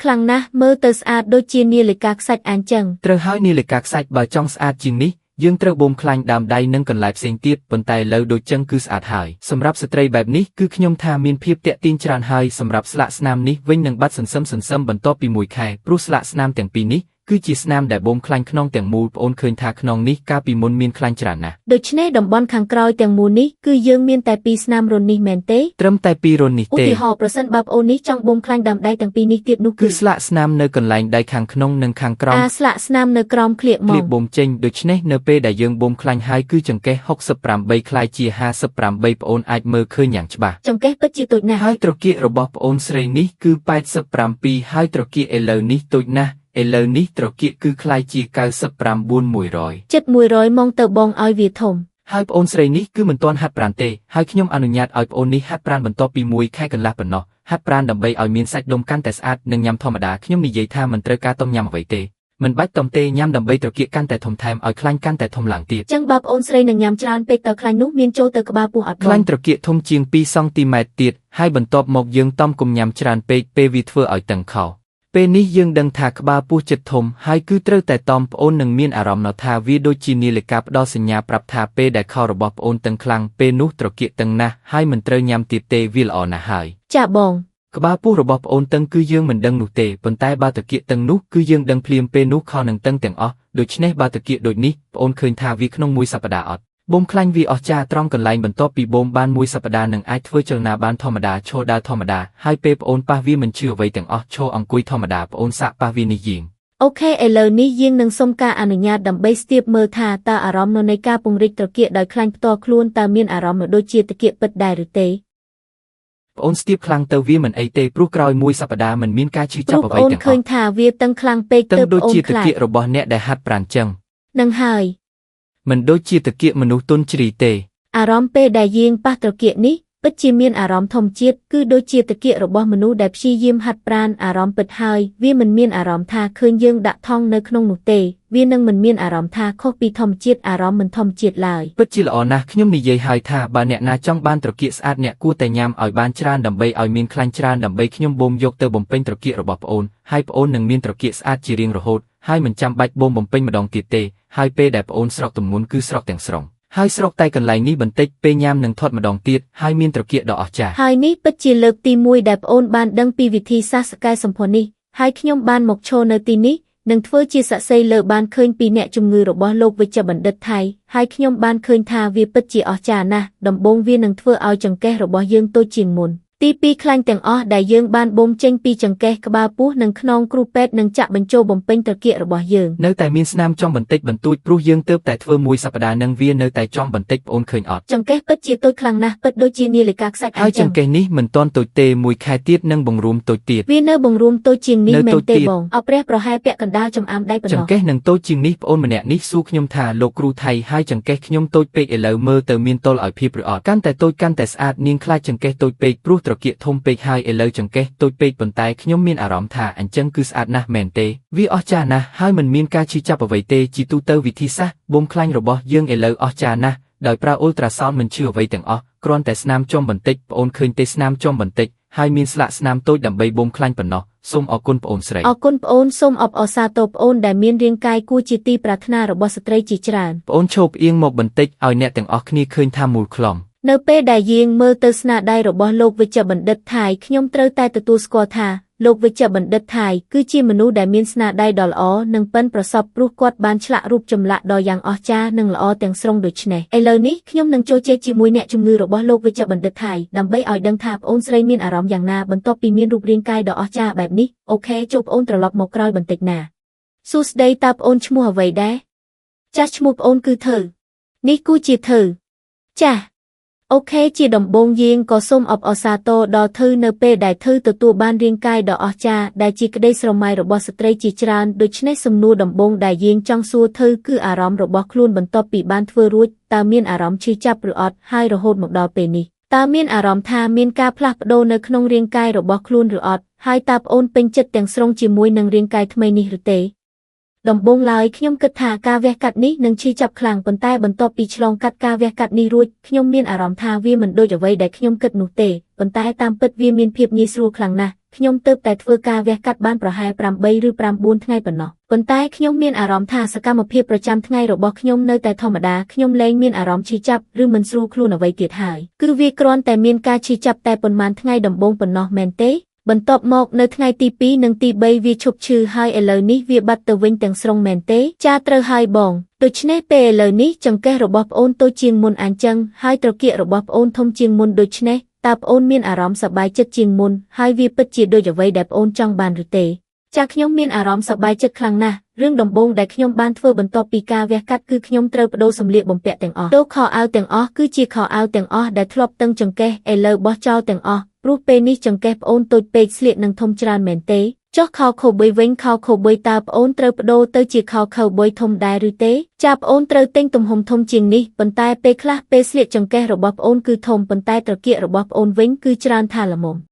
ខ្លាំងណាស់មើលទៅស្អាតដូចជានាឡិកាខ្សាច់អានចឹងត្រូវហើយនាឡិកាខ្សាច់បើចង់ស្អាតជាងនេះយើងត្រូវបូមខ្លាញ់ដើមដៃនិងកន្លែងផ្សេងទៀតប៉ុន្តែលើដូចចឹងគឺស្អាតហើយសម្រាប់ស្ត្រីបែបនេះគឺខ្ញុំថាមានភាពតាក់ទាញច្រើនហើយសម្រាប់ស្លាកស្នាមនេះវិញនឹងបាត់សន្សឹមបន្ទាប់ពី1ខែព្រោះស្លាកស្នាមទាំងពីរនេះគឺជាស្នាមដែលបូមខ្លាញ់ខ្នងទាំងមូលប្អូនឃើញថាខ្នងនេះកាលពីមុនមានខ្លាញ់ច្រើនណាស់ដូច្នេះតំបន់ខាងក្រោយទាំងមូលនេះគឺយើងមានតែ2ស្នាមរុននេះមែនទេត្រឹមតែ2រុននេះទេឧទាហរណ៍ប្រសិនបើប្អូននេះចង់បូមខ្លាញ់ដើមដៃទាំងពីរនេះទៀតនោះគឺស្លាកស្នាមនៅកន្លែងដៃខាងក្នុងនិងខាងក្រោមស្លាកស្នាមនៅក្រោមក្លៀកមកបូមចេញដូច្នេះនៅពេលដែលយើងបូមខ្លាញ់ហើយគឺចង្កេះ68คล้ายជា58ប្អូនអាចមើលឃើញយ៉ាងច្បាស់ចង្កេះពិតជាតូចណាស់ហើយត្រគាករបស់ប្អូនស្រីនេះគឺ87ហើយត្រគាកឥឡូវនេះតូចណាស់ឥឡូវនេះត្រគាកគឺคล้ายជា99 100ចិត្ត100ម៉ងទៅបងឲ្យវាធំហើយប្អូនស្រីនេះគឺមិនទាន់ហាត់ប្រាណទេហើយខ្ញុំអនុញ្ញាតឲ្យប្អូននេះហាត់ប្រាណបន្ទាប់ពី1ខែកន្លះប៉ុណ្ណោះហាត់ប្រាណដើម្បីឲ្យមានសាច់ដុំកាន់តែស្អាតនិងញ៉ាំធម្មតាខ្ញុំនិយាយថាមិនត្រូវការต้มញ៉ាំអ្វីទេមិនបាច់ต้มទេញ៉ាំដើម្បីត្រគាកកាន់តែធំថែមឲ្យខ្លាញ់កាន់តែធំឡើងទៀតចឹងបើប្អូនស្រីនឹងញ៉ាំច្រើនពេកតើខ្លាញ់នោះមានចូលទៅក្បាលពោះអត់ខ្លាញ់ត្រគាកធំជាង2សង់ទីម៉ែត្រទៀតហើយបន្ទាប់មកយើងต้มកុំញ៉ាំច្រើនពេកពេលវាធ្វើឲ្យតឹងខោពេលនេះយើងដឹងថាក្បាលពោះចិត្តធំហើយគឺត្រូវតែតอมប្អូននឹងមានអារម្មណ៍ថាវាដូចជានាឡិកាផ្ដល់សញ្ញាប្រាប់ថាពេលដែលខោរបស់ប្អូនតឹងខ្លាំងពេលនោះត្រគាកតឹងណាស់ហើយមិនត្រូវញ៉ាំទៀតទេវាល្អណាស់ហើយចាបងក្បាលពោះរបស់ប្អូនតឹងគឺយើងមិនដឹងនោះទេប៉ុន្តែបើត្រគាកតឹងនោះគឺយើងដឹងភ្លាមពេលនោះខោនឹងតឹងទាំងអស់ដូច្នេះបើត្រគាកដូចនេះប្អូនឃើញថាវាក្នុងមួយសប្តាហ៍អត់បូមខ្លាញ់វាអស្ចារ្យត្រង់កន្លែងបន្ទាប់ពីបូមបានមួយសប្តាហ៍នឹងអាចធ្វើចលនាបានធម្មតាឈរដើរធម្មតាហើយពេលប្អូនប៉ះវាមិនជឿអ្វីទាំងអស់ឈរអង្គុយធម្មតាប្អូនសាកប៉ះវានេះយាងអូខេឥឡូវនេះយើងនឹងសុំការអនុញ្ញាតដើម្បីស្ទាបមើលថាតើអារម្មណ៍នៃការពង្រីកត្រគាកដោយខ្លាញ់ផ្ទាល់ខ្លួនតើមានអារម្មណ៍ដូចជាត្រគាកពិតដែរឬទេប្អូនស្ទាបខ្លាំងទៅវាមិនអីទេព្រោះក្រោយមួយសប្តាហ៍មិនមានការឈឺចាប់អ្វីទាំងអស់អូនឃើញថាវាតឹងខ្លាំងពេកទៅដូចជាត្រគាករបស់អ្នកដែលហាត់ប្រាណចឹងនឹងហើយមិនដូចជាត្រគាកមនុស្សទុនជ្រីទេអារម្មណ៍ពេលដែលយាងប៉ះត្រគាកនេះ ពិតជាមានអារម្មណ៍ធម្មជាតិគឺដូចជាតកៀករបស់មនុស្សដែលព្យាយាមហាត់ប្រាណអារម្មណ៍ពិតហើយវាមិនមានអារម្មណ៍ថាឃើញយើងដាក់ថង់នៅក្នុងនោះទេវានឹងមិនមានអារម្មណ៍ថាខុសពីធម្មជាតិអារម្មណ៍មិនធម្មជាតិឡើយពិតជាល្អណាស់ខ្ញុំនិយាយហើយថាបើអ្នកណាចង់បានត្រគាកស្អាតអ្នកគួរតែញ៉ាំឲ្យបានច្រើនដើម្បីឲ្យមានខ្លាញ់ច្រើនដើម្បីខ្ញុំបូមយកទៅបំពេញត្រគាករបស់ប្អូនហើយប្អូននឹងមានត្រគាកស្អាតជារៀងរហូតហើយមិនចាំបាច់បូមបំពេញម្ដងទៀតទេហើយពេលដែលប្អូនស្រក់ទម្ងន់គឺស្រក់ទាំងស្រុងហើយស្រកតែកន្លែងនេះបន្តិចពេលញ៉ាំនឹងធាត់ម្ដងទៀតហើយមានត្រគាកដ៏អស្ចារ្យហើយនេះពិតជាលើកទី1ដែលប្អូនបានដឹងពីវិធីសាស្ត្រកែសម្ផស្សនេះហើយខ្ញុំបានមកឈរនៅទីនេះនឹងធ្វើជាសាក្សីលើបានឃើញពីអ្នកជំងឺរបស់លោកវេជ្ជបណ្ឌិតថៃហើយខ្ញុំបានឃើញថាវាពិតជាអស្ចារ្យណាស់ដំបូងវានឹងធ្វើឲ្យចង្កេះរបស់យើងតូចជាងមុនទី2ខ្លាញ់ទាំងអស់ដែលយើងបានបូមចេញពីចង្កេះក្បាលពោះនិងខ្នងគ្រូពេទ្យនឹងចាក់បញ្ចូលបំពេញត្រគាករបស់យើងនៅតែមានស្នាមចំបន្តិចបន្តួចព្រោះយើងទើបតែធ្វើមួយសប្តាហ៍នឹងវានៅតែចំបន្តិចប្អូនឃើញអត់ចង្កេះពិតជាតូចខ្លាំងណាស់ពិតដូចជានាឡិកាខ្សាច់ហើយចង្កេះនេះមិនទាន់តូចទេមួយខែទៀតនឹងបង្រួមតូចទៀតវានៅបង្រួមតូចជាងនេះមែនទេបងអព្រះប្រហែលពាក់កណ្ដាលចំអាមដៃប៉ុណ្ណោះចង្កេះនឹងតូចជាងនេះប្អូនម្នាក់នេះសួរខ្ញុំថាលោកគ្រូថៃហើយចង្កេះខ្ញុំតូចពេកឥឡូវមើលទៅមានតុល្យឲ្យភាពឬអត់កាន់តែតូចកាន់តែស្អាតនាងខ្លាចចង្កេះតូចពេកព្រោះត្រគាកធំពេកហើយឥឡូវចង្កេះតូចពេកប៉ុន្តែខ្ញុំមានអារម្មណ៍ថាអញ្ចឹងគឺស្អាតណាស់មែនទេវាអស្ចារ្យណាស់ហើយមិនមានការឈឺចាប់អ្វីទេជាទូទៅវិធីសាស្ត្របូមខ្លាញ់របស់យើងឥឡូវអស្ចារ្យណាស់ដោយប្រើអ៊ុលត្រាសោនមិនឈឺអ្វីទាំងអស់គ្រាន់តែស្នាមចំបន្តិចប្អូនឃើញទេស្នាមចំបន្តិចហើយមានស្លាកស្នាមតូចដើម្បីបូមខ្លាញ់ប៉ុណ្ណោះសូមអរគុណប្អូនស្រីអរគុណប្អូនសូមអបអរសាទរប្អូនដែលមានរាងកាយគួរជាទីប្រាថ្នារបស់ស្ត្រីជាច្រើនប្អូនឈប់ផ្អៀងមកបន្តិចឲ្យអ្នកទាំងអស់គ្នាឃើញថាមូលខ្លំនៅពេលដែលយើងមើលទៅស្នាដៃរបស់លោកវេជ្ជបណ្ឌិតថៃខ្ញុំត្រូវតែទទួលស្គាល់ថាលោកវេជ្ជបណ្ឌិតថៃគឺជាមនុស្សដែលមានស្នាដៃដ៏ល្អនិងប៉ិនប្រសប់ព្រោះគាត់បានឆ្លាក់រូបចម្លាក់ដ៏យ៉ាងអស្ចារ្យនិងល្អទាំងស្រុងដូច្នេះឥឡូវនេះខ្ញុំនឹងចូលជែកជាមួយអ្នកជំងឺរបស់លោកវេជ្ជបណ្ឌិតថៃដើម្បីឲ្យដឹងថាប្អូនស្រីមានអារម្មណ៍យ៉ាងណាបន្ទាប់ពីមានរូបរាងកាយដ៏អស្ចារ្យបែបនេះអូខេចូលប្អូនត្រឡប់មកក្រោយបន្តិចណាសួស្ដីតើប្អូនឈ្មោះអ្វីដែរចាស់ឈ្មោះប្អូនគឺធើនេះគូជាធើចាស់អូខេជាដំបូងយើងក៏សូមអបអរសាទរដល់ធឺនៅពេលដែលធឺទទួលបានរាងកាយដ៏អស្ចារ្យដែលជាក្តីស្រមៃរបស់ស្ត្រីជាច្រើនដូច្នេះសំណួរដំបូងដែលយើងចង់សួរធឺគឺអារម្មណ៍របស់ខ្លួនបន្ទាប់ពីបានធ្វើរួចតើមានអារម្មណ៍ឈឺចាប់ឬអត់ហើយរហូតមកដល់ពេលនេះតើមានអារម្មណ៍ថាមានការផ្លាស់ប្ដូរនៅក្នុងរាងកាយរបស់ខ្លួនឬអត់ហើយតើប្អូនពេញចិត្តទាំងស្រុងជាមួយនឹងរាងកាយថ្មីនេះឬទេដំបូងឡើយខ្ញុំគិតថាការវះកាត់នេះនឹងឈឺចាប់ខ្លាំងប៉ុន្តែបន្ទាប់ពីឆ្លងកាត់ការវះកាត់នេះរួចខ្ញុំមានអារម្មណ៍ថាវាមិនដូចអ្វីដែលខ្ញុំគិតនោះទេប៉ុន្តែតាមពិតវាមានភាពងាយស្រួលខ្លាំងណាស់ខ្ញុំទើបតែធ្វើការវះកាត់បានប្រហែល8ឬ9ថ្ងៃប៉ុណ្ណោះប៉ុន្តែខ្ញុំមានអារម្មណ៍ថាសកម្មភាពប្រចាំថ្ងៃរបស់ខ្ញុំនៅតែធម្មតាខ្ញុំលែងមានអារម្មណ៍ឈឺចាប់ឬមិនស្រួលខ្លួនអ្វីទៀតហើយគឺវាគ្រាន់តែមានការឈឺចាប់តែប៉ុន្មានថ្ងៃដំបូងប៉ុណ្ណោះមែនទេបន្ទាប់មកនៅថ្ងៃទី2និងទី3វាឈប់ឈឺហើយឥឡូវនេះវាបាត់ទៅវិញទាំងស្រុងមែនទេចាត្រូវហើយបងដូច្នេះពេលឥឡូវនេះចង្កេះរបស់ប្អូនតូចជាងមុនអញ្ចឹងហើយត្រគាករបស់ប្អូនធំជាងមុនដូច្នេះតើប្អូនមានអារម្មណ៍សប្បាយចិត្តជាងមុនហើយវាពិតជាដូចអ្វីដែលប្អូនចង់បានឬទេចាខ្ញុំមានអារម្មណ៍សប្បាយចិត្តខ្លាំងណាស់រឿងដំបូងដែលខ្ញុំបានធ្វើបន្ទាប់ពីការវះកាត់គឺខ្ញុំត្រូវបដូរសម្លៀកបំពាក់ទាំងអស់ដូរខោអាវទាំងអស់គឺជាខោអាវទាំងអស់ដែលធ្លាប់តឹងចង្កេះឥឡូវបោះចោលទាំងអស់ព្រោះពេលនេះចង្កេះប្អូនតូចពេកស្លៀកនឹងធំច្រើនមែនទេចុះខោខូប៊ុយវិញខោខូប៊ុយតើប្អូនត្រូវបដូរទៅជាខោខូប៊ុយធំដែរឬទេចាប្អូនត្រូវទិញទំហំធំជាងនេះប៉ុន្តែពេលខ្លះពេលស្លៀកចង្កេះរបស់ប្អូនគឺធំប៉ុន្តែត្រគាករបស់ប្អូនវិញគឺច្រើនថាល្មម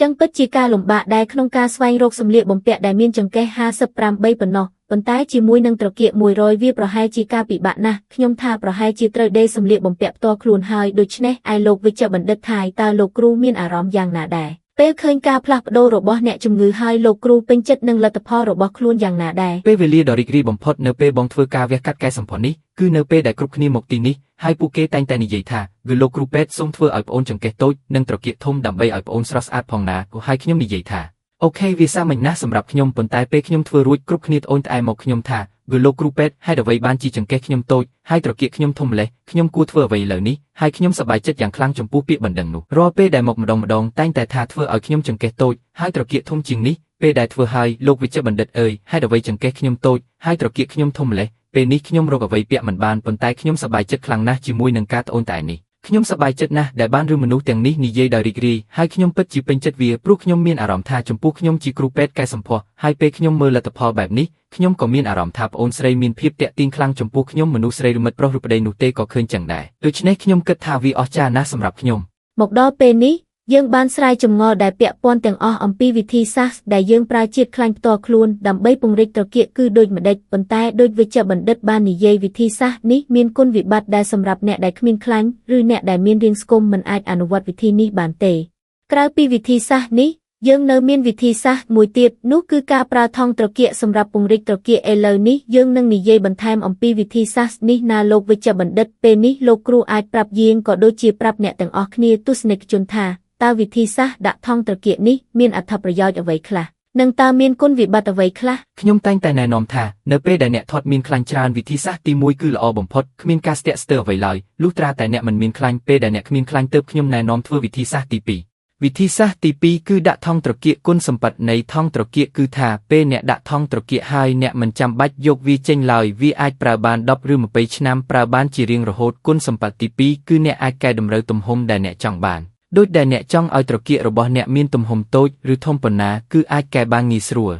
ចឹងពិតជាការលំបាកដែរក្នុងការស្វែងរកសម្លៀកបំពាក់ដែលមានចង្កេះ58ប៉ុណ្ណោះប៉ុន្តែជាមួយនឹងត្រគាក100វាប្រហែលជាការពិបាកណាស់ខ្ញុំថាប្រហែលជាត្រូវដេរសម្លៀកបំពាក់ផ្ទាល់ខ្លួនហើយដូច្នេះឯលោកវេជ្ជបណ្ឌិតថៃតើលោកគ្រូមានអារម្មណ៍យ៉ាងណាដែរពេលឃើញការផ្លាស់ប្ដូររបស់អ្នកជំងឺហើយលោកគ្រូពេញចិត្តនឹងលទ្ធផលរបស់ខ្លួនយ៉ាងណាដែរពេលវេលាដ៏រីករាយបំផុតនៅពេលបងធ្វើការវះកាត់កែសម្ផស្សនេះគឺនៅពេលដែលគ្រប់គ្នាមកទីនេះហើយពួកគេតែងតែនិយាយថាគឺលោកគ្រូពេទ្យសូមធ្វើឲ្យប្អូនចង្កេះតូចនិងត្រគាកធំដើម្បីឲ្យប្អូនស្រស់ស្អាតផងណាហើយខ្ញុំនិយាយថាអូខេវាសាមញ្ញណាស់សម្រាប់ខ្ញុំប៉ុន្តែពេលខ្ញុំធ្វើរួចគ្រប់គ្នាត្អូញត្អែមកខ្ញុំថាគឺលោកគ្រូពេទ្យហេតុអ្វីបានជាចង្កេះខ្ញុំតូចហើយត្រគាកខ្ញុំធំម្លេះខ្ញុំគួរធ្វើអ្វីលើនេះហើយខ្ញុំសប្បាយចិត្តយ៉ាងខ្លាំងចំពោះពាក្យបណ្ដឹងនោះរាល់ពេលដែលមកម្ដងតែងតែថាធ្វើឲ្យខ្ញុំចង្កេះតូចហើយត្រគាកធំជាងនេះពេលដែលធ្វើហើយលោកវេជ្ជបណ្ឌិតអើយហេតុអ្វីចង្កេះខ្ញុំតូចហើយត្រគាកខ្ញុំធំម្លេះពេលនេះខ្ញុំរកអ្វីពាក់មិនបានប៉ុន្តែខ្ញុំសប្បាយចិត្តខ្លាំងណាស់ជាមួយនឹងការត្អូញត្អែនេះខ្ញុំសប្បាយចិត្តណាស់ដែលបានឬមនុស្សទាំងនេះនិយាយដោយរីករាយហើយខ្ញុំពិតជាពេញចិត្តវាព្រោះខ្ញុំមានអារម្មណ៍ថាចំពោះខ្ញុំជាគ្រូពេទ្យកែសម្ផស្សហើយពេលខ្ញុំមើលលទ្ធផលបែបនេះខ្ញុំក៏មានអារម្មណ៍ថាប្អូនស្រីមានភាពតាក់ទាញខ្លាំងចំពោះខ្ញុំមនុស្សស្រីឬមិត្តប្រុសឬប្តីនោះទេក៏ឃើញចឹងដែរដូច្នេះខ្ញុំគិតថាវាអស្ចារ្យណាស់សម្រាប់ខ្ញុំ មកដល់ពេលនេះយើងបានស្រាយចម្ងល់ដែលពាក់ព័ន្ធទាំងអស់អំពីវិធីសាស្ត្រដែលយើងប្រើជាតិខ្លាញ់ផ្ទាល់ខ្លួនដើម្បីពង្រីកត្រគាកគឺដូចម្តេចប៉ុន្តែដូចវេជ្ជបណ្ឌិតបាននិយាយវិធីសាស្ត្រនេះមានគុណវិបត្តិដែលសម្រាប់អ្នកដែលគ្មានខ្លាញ់ឬអ្នកដែលមានរាងស្គមមិនអាចអនុវត្តវិធីនេះបានទេក្រៅពីវិធីសាស្ត្រនេះយើងនៅមានវិធីសាស្ត្រមួយទៀតនោះគឺការប្រើថង់ត្រគាកសម្រាប់ពង្រីកត្រគាកឥឡូវនេះយើងនឹងនិយាយបន្ថែមអំពីវិធីសាស្ត្រនេះណាលោកវេជ្ជបណ្ឌិតពេលនេះលោកគ្រូអាចប្រាប់យើងក៏ដូចជាប្រាប់អ្នកទាំងអស់គ្នាទស្សនិកជនថាតើវិធីសាស្ត្រដាក់ថង់ត្រគាកនេះមានអត្ថប្រយោជន៍អ្វីខ្លះនិងតើមានគុណវិបត្តិអ្វីខ្លះខ្ញុំតែងតែណែនាំថានៅពេលដែលអ្នកធាត់មានខ្លាញ់ច្រើនវិធីសាស្ត្រទី1គឺល្អបំផុតគ្មានការស្ទាក់ស្ទើរអ្វីឡើយលុះត្រាតែអ្នកមិនមានខ្លាញ់ពេលដែលអ្នកគ្មានខ្លាញ់ទើបខ្ញុំណែនាំធ្វើវិធីសាស្ត្រទី2វិធីសាស្ត្រទី2គឺដាក់ថង់ត្រគាកគុណសម្បត្តិនៃថង់ត្រគាកគឺថាពេលអ្នកដាក់ថង់ត្រគាកហើយអ្នកមិនចាំបាច់យកវាចេញឡើយវាអាចប្រើបាន10ឬ20ឆ្នាំប្រើបានជារៀងរហូតគុណសម្បត្តិទី2គឺអ្នកអាចកែតម្រូវទំហំដែលអ្នកចង់បានដូចដែលអ្នកចង់ឲ្យត្រគាករបស់អ្នកមានទំហំតូចឬធំប៉ុណ្ណាគឺអាចកែបានងាយស្រួល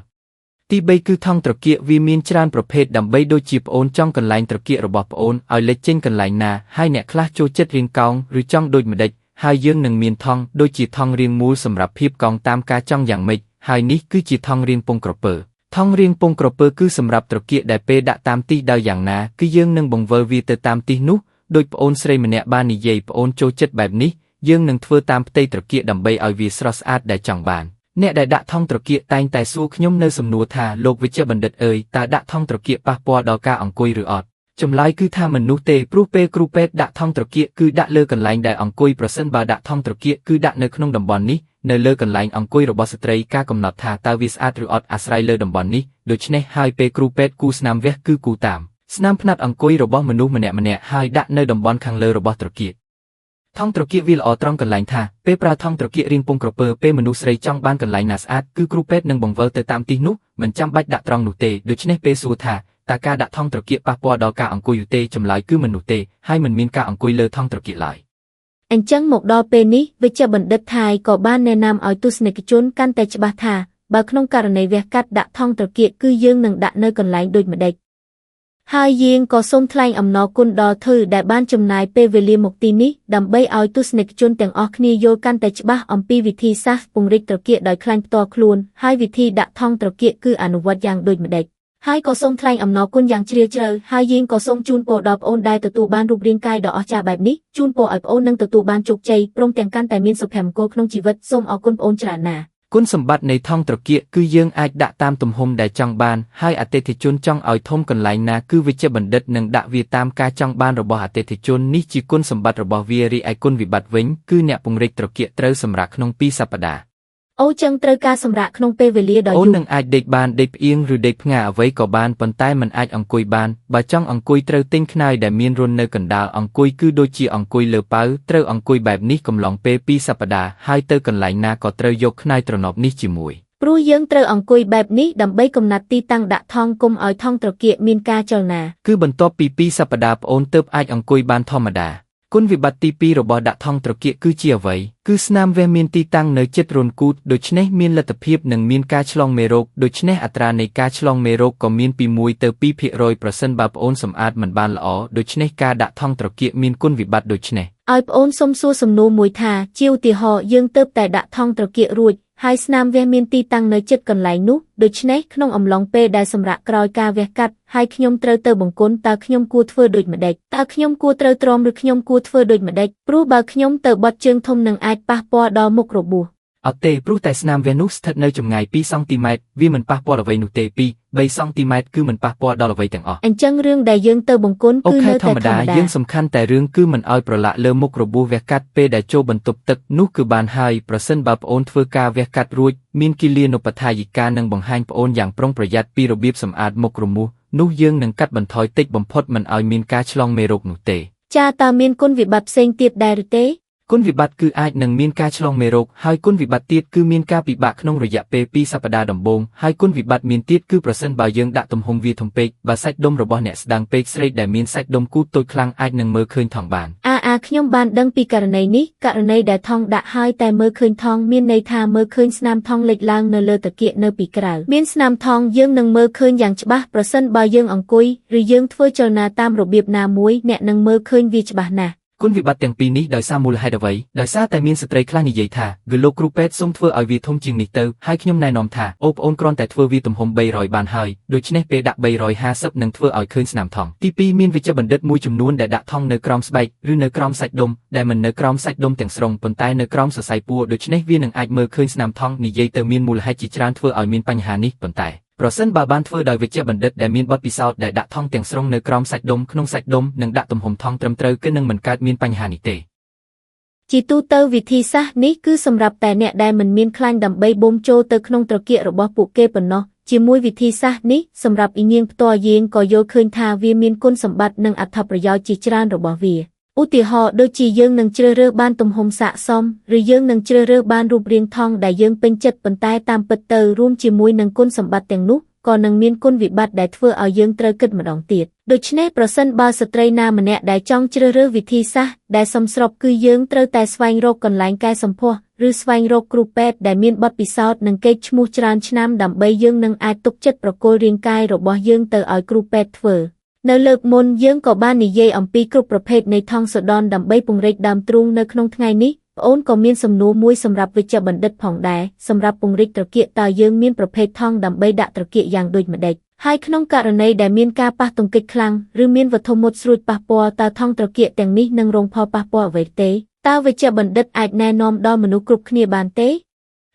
ទី3គឺថង់ត្រគាកវាមានច្រើនប្រភេទដើម្បីដូចជាប្អូនចង់កន្លែងត្រគាករបស់ប្អូនឲ្យលេចចេញកន្លែងណាហើយអ្នកខ្លះចូលចិត្តរាងកោងឬចង់ដូចម្ដេចហើយយើងនឹងមានថង់ដូចជាថង់រាងមូលសម្រាប់ភាពកោងតាមការចង់យ៉ាងម៉េចហើយនេះគឺជាថង់រាងពងក្រពើថង់រាងពងក្រពើគឺសម្រាប់ត្រគាកដែលពេលដាក់តាមទីដោយយ៉ាងណាគឺយើងនឹងបង្វិលវាទៅតាមទីនោះដូចប្អូនស្រីម្នាក់បាននិយាយប្អូនចូលចិត្តបែបនេះយើងនឹងធ្វើតាមផ្ទៃត្រគាកដើម្បីឲ្យវាស្រស់ស្អាតដែលចង់បានអ្នកដែលដាក់ថង់ត្រគាកតែងតែសួរខ្ញុំនៅសំណួរថាលោកវេជ្ជបណ្ឌិតអើយតើដាក់ថង់ត្រគាកប៉ះពាល់ដល់ការអង្គុយឬអត់ចម្លើយគឺថាមិននោះទេព្រោះពេលគ្រូពេទ្យដាក់ថង់ត្រគាកគឺដាក់លើកន្លែងដែលអង្គុយប្រសិនបើដាក់ថង់ត្រគាកគឺដាក់នៅក្នុងតំបន់នេះនៅលើកន្លែងអង្គុយរបស់ស្ត្រីការកំណត់ថាតើវាស្អាតឬអត់អាស្រ័យលើតំបន់នេះដូច្នេះហើយពេលគ្រូពេទ្យគូស្នាមវះគឺគូតាមស្នាមផ្នែកអង្គុយរបស់មនុស្សម្នាក់ៗហើយដាក់នៅតំបន់ខាងលើរបស់ត្រគាកថង់ត្រគាកវាល្អត្រង់កន្លែងថាពេលប្រើថង់ត្រគាករាងពងក្រពើពេលមនុស្សស្រីចង់បានកន្លែងណាស្អាតគឺគ្រូពេទ្យនឹងបង្វិលទៅតាមទីនោះមិនចាំបាច់ដាក់ត្រង់នោះទេដូច្នេះពេលសួរថាតើការដាក់ថង់ត្រគាកប៉ះពាល់ដល់ការអង្គុយឬទេចម្លើយគឺមិននោះទេហើយមិនមានការអង្គុយលើថង់ត្រគាកឡើយអញ្ចឹងមកដល់ពេលនេះវេជ្ជបណ្ឌិតថៃក៏បានណែនាំឲ្យទស្សនិកជនកាន់តែច្បាស់ថាបើក្នុងករណីវះកាត់ដាក់ថង់ត្រគាកគឺយើងនឹងដាក់នៅកន្លែងដូចម្ដេចហើយយើងក៏សូមថ្លែងអំណរគុណដល់ធឺដែលបានចំណាយពេលវេលាមកទីនេះដើម្បីឲ្យទស្សនិកជនទាំងអស់គ្នាយល់កាន់តែច្បាស់អំពីវិធីសាស្ត្រពង្រីកត្រគាកដោយខ្លាញ់ផ្ទាល់ខ្លួនហើយវិធីដាក់ថង់ត្រគាកគឺអនុវត្តយ៉ាងដូចម្ដេចហើយក៏សូមថ្លែងអំណរគុណយ៉ាងជ្រាលជ្រៅហើយយើងក៏សូមជូនពរដល់ប្អូនដែលទទួលបានរូបរាងកាយដ៏អស្ចារ្យបែបនេះជូនពរឲ្យប្អូននឹងទទួលបានជោគជ័យព្រមទាំងកាន់តែមានសុភមង្គលក្នុងជីវិតសូមអរគុណប្អូនច្រើនណាស់គុណសម្បត្តិនៃថង់ត្រគាកគឺយើងអាចដាក់តាមទំហំដែលចង់បានហើយអតិថិជនចង់ឲ្យធំកន្លែងណាគឺវេជ្ជបណ្ឌិតនឹងដាក់វាតាមការចង់បានរបស់អតិថិជននេះជាគុណសម្បត្តិរបស់វារីឯគុណវិបត្តិវិញគឺអ្នកពង្រីកត្រគាកត្រូវសម្រាកក្នុង2សប្តាហ៍អូចឹងត្រូវការសម្រាកក្នុងពេលវេលាដ៏យូរអូននឹងអាចដេកបានដេកផ្អៀងឬដេកផ្ងាអ្វីក៏បានប៉ុន្តែមិនអាចអង្គុយបានបើចង់អង្គុយត្រូវទិញខ្នើយដែលមានរន្ធនៅកណ្ដាលអង្គុយគឺដូចជាអង្គុយលើប៉ៅត្រូវអង្គុយបែបនេះកំឡុងពេល2សប្តាហ៍ហើយទៅកន្លែងណាក៏ត្រូវយកខ្នើយទ្រនាប់នេះជាមួយព្រោះយើងត្រូវអង្គុយបែបនេះដើម្បីកំណត់ទីតាំងដាក់ថង់គុំឲ្យថង់ត្រគាកមានការចលនាគឺបន្ទាប់ពី2សប្តាហ៍ប្អូនទើបអាចអង្គុយបានធម្មតាគុណវិបត្តិទី2របស់ដាក់ថង់ត្រគាកគឺជាអ្វីគឺស្នាមវះមានទីតាំងនៅជិតរន្ធគូតដូច្នេះមានលទ្ធភាពនឹងមានការឆ្លងមេរោគដូច្នេះអត្រានៃការឆ្លងមេរោគក៏មានពី1ទៅ2%ប្រសិនបើប្អូនសម្អាតមិនបានល្អដូច្នេះការដាក់ថង់ត្រគាកមានគុណវិបត្តិដូចនេះឲ្យប្អូនសុំសួរសំណួរមួយថាជាឧទាហរណ៍យើងទើបតែដាក់ថង់ត្រគាករួចហើយស្នាមវះមានទីតាំងនៅជិតកន្លែងនោះដូច្នេះក្នុងអំឡុងពេលដែលសម្រាកក្រោយការវះកាត់ហើយខ្ញុំត្រូវទៅបង្គន់តើខ្ញុំគួរធ្វើដូចម្ដេចតើខ្ញុំគួរត្រូវទ្រាំឬខ្ញុំគួរធ្វើដូចម្ដេចព្រោះបើខ្ញុំទៅបត់ជើងធំនឹងអាចប៉ះពាល់ដល់មុខរបួសអត់ទេព្រោះតែស្នាមវះនោះស្ថិតនៅចម្ងាយ2សង់ទីម៉ែត្រវាមិនប៉ះពាល់អ្វីនោះទេ2-3សង់ទីម៉ែត្រគឺមិនប៉ះពាល់ដល់អ្វីទាំងអស់អញ្ចឹងរឿងដែលយើងទៅបង្គន់គឺនៅតែធម្មតាយើងសំខាន់តែរឿងគឺមិនឲ្យប្រឡាក់លើមុខរបួសវះកាត់ពេលដែលចូលបន្ទប់ទឹកនោះគឺបានហើយប្រសិនបើប្អូនធ្វើការវះកាត់រួចមានគិលានុបដ្ឋាយិកានឹងបង្ហាញប្អូនយ៉ាងប្រុងប្រយ័ត្នពីរបៀបសម្អាតមុខរមាស់នោះយើងនឹងកាត់បន្ថយតិចបំផុតមិនឲ្យមានការឆ្លងមេរោគនោះទេចាតើមានគុណវិបត្តិផ្សេងទៀតដែរឬទេគុណវិបត្តិគឺអាចនឹងមានការឆ្លងមេរោគហើយគុណវិបត្តិទៀតគឺមានការពិបាកក្នុងរយៈពេល2សប្តាហ៍ដំបូងហើយគុណវិបត្តិមានទៀតគឺប្រសិនបើយើងដាក់ទំហំវាធំពេកបើសាច់ដុំរបស់អ្នកស្ដាងពេកស្រីដែលមានសាច់ដុំគូតតូចខ្លាំងអាចនឹងមើលឃើញថង់បានខ្ញុំបានដឹងពីករណីនេះករណីដែលថង់ដាក់ហើយតែមើលឃើញថង់មានន័យថាមើលឃើញស្នាមថង់លេចឡើងនៅលើត្រគាកនៅពីក្រៅមានស្នាមថង់យើងនឹងមើលឃើញយ៉ាងច្បាស់ប្រសិនបើយើងអង្គុយឬយើងធ្វើចលនាតាមរបៀបណាមួយអ្នកនឹងមើលឃើញវាច្បាស់ណាស់គ គុណវិបត្តិទាំងពីរនេះដោយសារមូលហេតុអ្វីដោយសារតែមានស្ត្រីខ្លះនិយាយថាគឺលោកគ្រូពេទ្យសូមធ្វើឲ្យវាធំជាងនេះទៅហើយខ្ញុំណែនាំថាអូប្អូនគ្រាន់តែធ្វើវាទំហំ300បានហើយដូច្នេះពេលដាក់350នឹងធ្វើឲ្យឃើញស្នាមថង់ទី2មានវិជ្ជបណ្ឌិតមួយចំនួនដែលដាក់ថង់នៅក្រោមស្បែកឬនៅក្រោមសាច់ដុំដែលមិននៅក្រោមសាច់ដុំទាំងស្រុងប៉ុន្តែនៅក្រោមសរសៃពួរដូច្នេះវានឹងអាចមើលឃើញស្នាមថង់និយាយទៅមានមូលហេតុជាច្រើនធ្វើឲ្យមានបញ្ហានេះប៉ុន្តែប្រសិនបើបានធ្វើដោយវិជ្ជបណ្ឌិតដែលមានបទពិសោធន៍ដែលដាក់ថង់ទាំងស្រុងនៅក្រោមសាច់ដុំក្នុងសាច់ដុំនិងដាក់ទំហំថង់ត្រឹមត្រូវគឺនឹងមិនកើតមានបញ្ហានេះទេជាទូទៅវិធីសាស្ត្រនេះគឺសម្រាប់តែអ្នកដែលមិនមានខ្លាញ់ដើម្បីបូមចូលទៅក្នុងត្រគាករបស់ពួកគេប៉ុណ្ណោះជាមួយវិធីសាស្ត្រនេះសម្រាប់អ៊ីញៀងផ្ទាល់យើងក៏យល់ឃើញថាវាមានគុណសម្បត្តិនិងអត្ថប្រយោជន៍ជាច្រើនរបស់វាឧទាហរណ៍ដូចជាយើងនឹងជ្រើសរើសបានទំហំស័ក្តិសមឬយើងនឹងជ្រើសរើសបានរូបរាងថង់ដែលយើងពេញចិត្តប៉ុន្តែតាមពិតទៅរួមជាមួយនឹងគុណសម្បត្តិទាំងនោះក៏នឹងមានគុណវិបត្តិដែលធ្វើឲ្យយើងត្រូវគិតម្ដងទៀតដូច្នេះប្រសិនបើស្ត្រីណាម្នាក់ដែលចង់ជ្រើសរើសវិធីសាស្ត្រដែលសមស្របគឺយើងត្រូវតែស្វែងរកកន្លែងកែសម្ផស្សឬស្វែងរកគ្រូពេទ្យដែលមានបទពិសោធន៍និងកេរ្តិ៍ឈ្មោះច្រើនឆ្នាំដើម្បីយើងនឹងអាចទុកចិត្តប្រគល់រាងកាយរបស់យើងទៅឲ្យគ្រូពេទ្យធ្វើនៅលើកមុនយើងក៏បាននិយាយអំពីគ្រប់ប្រភេទនៃថង់សូដនដើម្បីពង្រីកដើមទ្រូងនៅក្នុងថ្ងៃនេះប្អូនក៏មានសំណួរមួយសម្រាប់វិជ្ជបណ្ឌិតផងដែរសម្រាប់ពង្រីកត្រគាកតើយើងមានប្រភេទថង់ដើម្បីដាក់ត្រគាកយ៉ាងដូចម្ដេចហើយក្នុងករណីដែលមានការប៉ះទង្គិចខ្លាំងឬមានវត្ថុមុតស្រួចប៉ះពាល់តើថង់ត្រគាកទាំងនេះនឹងរងផលប៉ះពាល់អ្វីទេតើវិជ្ជបណ្ឌិតអាចណែនាំដល់មនុស្សគ្រប់គ្នាបានទេ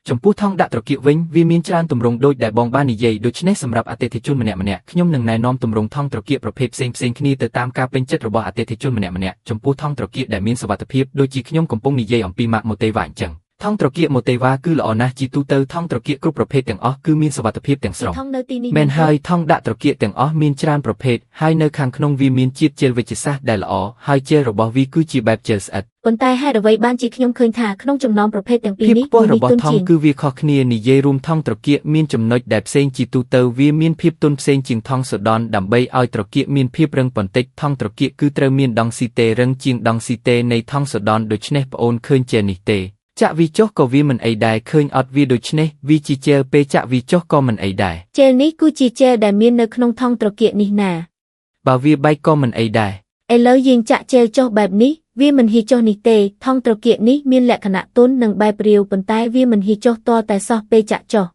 ចំពោះថង់ដាក់ត្រគាកវិញវាមានច្រើនទម្រង់ដូចដែលបងបាននិយាយដូច្នេះសម្រាប់អតិថិជនម្នាក់ៗខ្ញុំនឹងណែនាំទម្រង់ថង់ត្រគាកប្រភេទផ្សេងៗគ្នាទៅតាមការពេញចិត្តរបស់អតិថិជនម្នាក់ៗចំពោះថង់ត្រគាកដែលមានសុវត្ថិភាពដូចជាខ្ញុំកំពុងនិយាយអំពី Mark Moteva អញ្ចឹងថង់ត្រគាក Moteva គឺល្អណាស់ជាទូទៅថង់ត្រគាកគ្រប់ប្រភេទទាំងអស់គឺមានសុវត្ថិភាពទាំងស្រុងមែនហើយថង់ដាក់ត្រគាកទាំងអស់មានច្រើនប្រភេទហើយនៅខាងក្នុងវាមានជាតិជែលវេជ្ជសាស្ត្រដែលល្អហើយជែលរបស់វាគឺជាបែបជែលស្អិតប៉ុន្តែហេតុអ្វីបានជាខ្ញុំឃើញថាក្នុងចំណោមប្រភេទទាំងពីរនេះភាពខ្ពស់របស់ថង់គឺវាខុសគ្នានិយាយរួមថង់ត្រគាកមានចំណុចដែលផ្សេងជាទូទៅវាមានភាពទន់ផ្សេងជាងថង់សូដនដើម្បីឲ្យត្រគាកមានភាពរឹងបន្តិចថង់ត្រគាកគឺត្រូវមានដង់ស៊ីតេរឹងជាងដង់ស៊ីតេនៃថង់សូដនដូច្នេះប្អូនឃើញជែលនេះទេចាក់វាចុះក៏វាមិនអីដែរឃើញអត់វាដូច្នេះវាជាជែលពេលចាក់វាចុះក៏មិនអីដែរជែលនេះគឺជាជែលដែលមាននៅក្នុងថង់ត្រគាកនេះណាបើវាបែកក៏មិនអីដែរឥឡូវយើងចាក់ជែលចុះបែបនេះវាមិនហ៊ាចុះនេះទេថង់ត្រគាកនេះមានលក្ខណៈទន់និងបែបរាវប៉ុន្តែវាមិនហ៊ាចុះទាល់តែសោះពេលចាក់ចុះ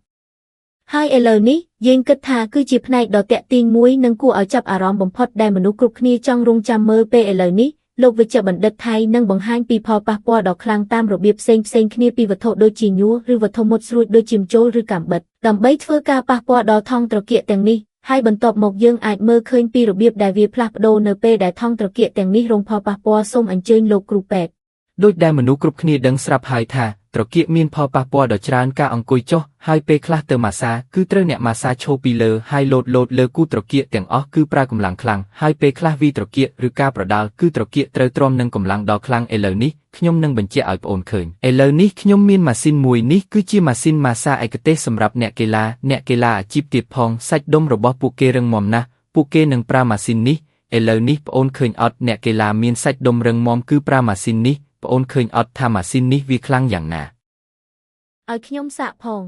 ហើយឥឡូវនេះយើងគិតថាគឺជាផ្នែកដ៏ទាក់ទាញមួយនិងគួរឲ្យចាប់អារម្មណ៍បំផុតដែលមនុស្សគ្រប់គ្នាចង់រង់ចាំមើលពេលឥឡូវនេះលោកវិជ្ជបណ្ឌិតថៃនឹងបង្ហាញពីផលប៉ះពាល់ដ៏ខ្លាំងតាមរបៀបផ្សេងគ្នាពីវត្ថុដូចជាញួរឬវត្ថុមុតស្រួចដូចជាម្ជុលឬកាំបិតដើម្បីធ្វើការប៉ះពាល់ដល់ថង់ត្រគាកទាំងនេះហើយបន្ទាប់មកយើងអាចមើលឃើញពីរបៀបដែលវាផ្លាស់ប្ដូរនៅពេលដែលថង់ត្រគាកទាំងនេះរងផលប៉ះពាល់សូមអញ្ជើញលោកគ្រូពេទ្យដូចដែលមនុស្សគ្រប់គ្នាដឹងស្រាប់ហើយថាត្រគាកមានផលប៉ះពាល់ដ៏ច្រើនការអង្គុយចុះហើយពេលខ្លះទៅម៉ាសាគឺត្រូវអ្នកម៉ាសាឈរពីលើហើយលោតលើគូត្រគាកទាំងអស់គឺប្រើកម្លាំងខ្លាំងហើយពេលខ្លះវីត្រគាកឬការប្រដាល់គឺត្រគាកត្រូវទ្រាំនឹងកម្លាំងដ៏ខ្លាំងឥឡូវនេះខ្ញុំនឹងបញ្ជាក់ឲ្យប្អូនឃើញឥឡូវនេះខ្ញុំមានម៉ាស៊ីនមួយនេះគឺជាម៉ាស៊ីនម៉ាសាឯកទេសសម្រាប់អ្នកកីឡាអាជីពទៀតផងសាច់ដុំរបស់ពួកគេរឹងមាំណាស់ពួកគេនឹងប្រើម៉ាស៊ីននេះឥឡូវនេះប្អូនឃើញអត់អ្នកកីឡាមានសាច់ដុំរឹងមាំគឺប្រើម៉ាស៊ីននេះប្អូនឃើញអត់ថាម៉ាស៊ីននេះវាខ្លាំងយ៉ាងណាឲ្យខ្ញុំសាកផង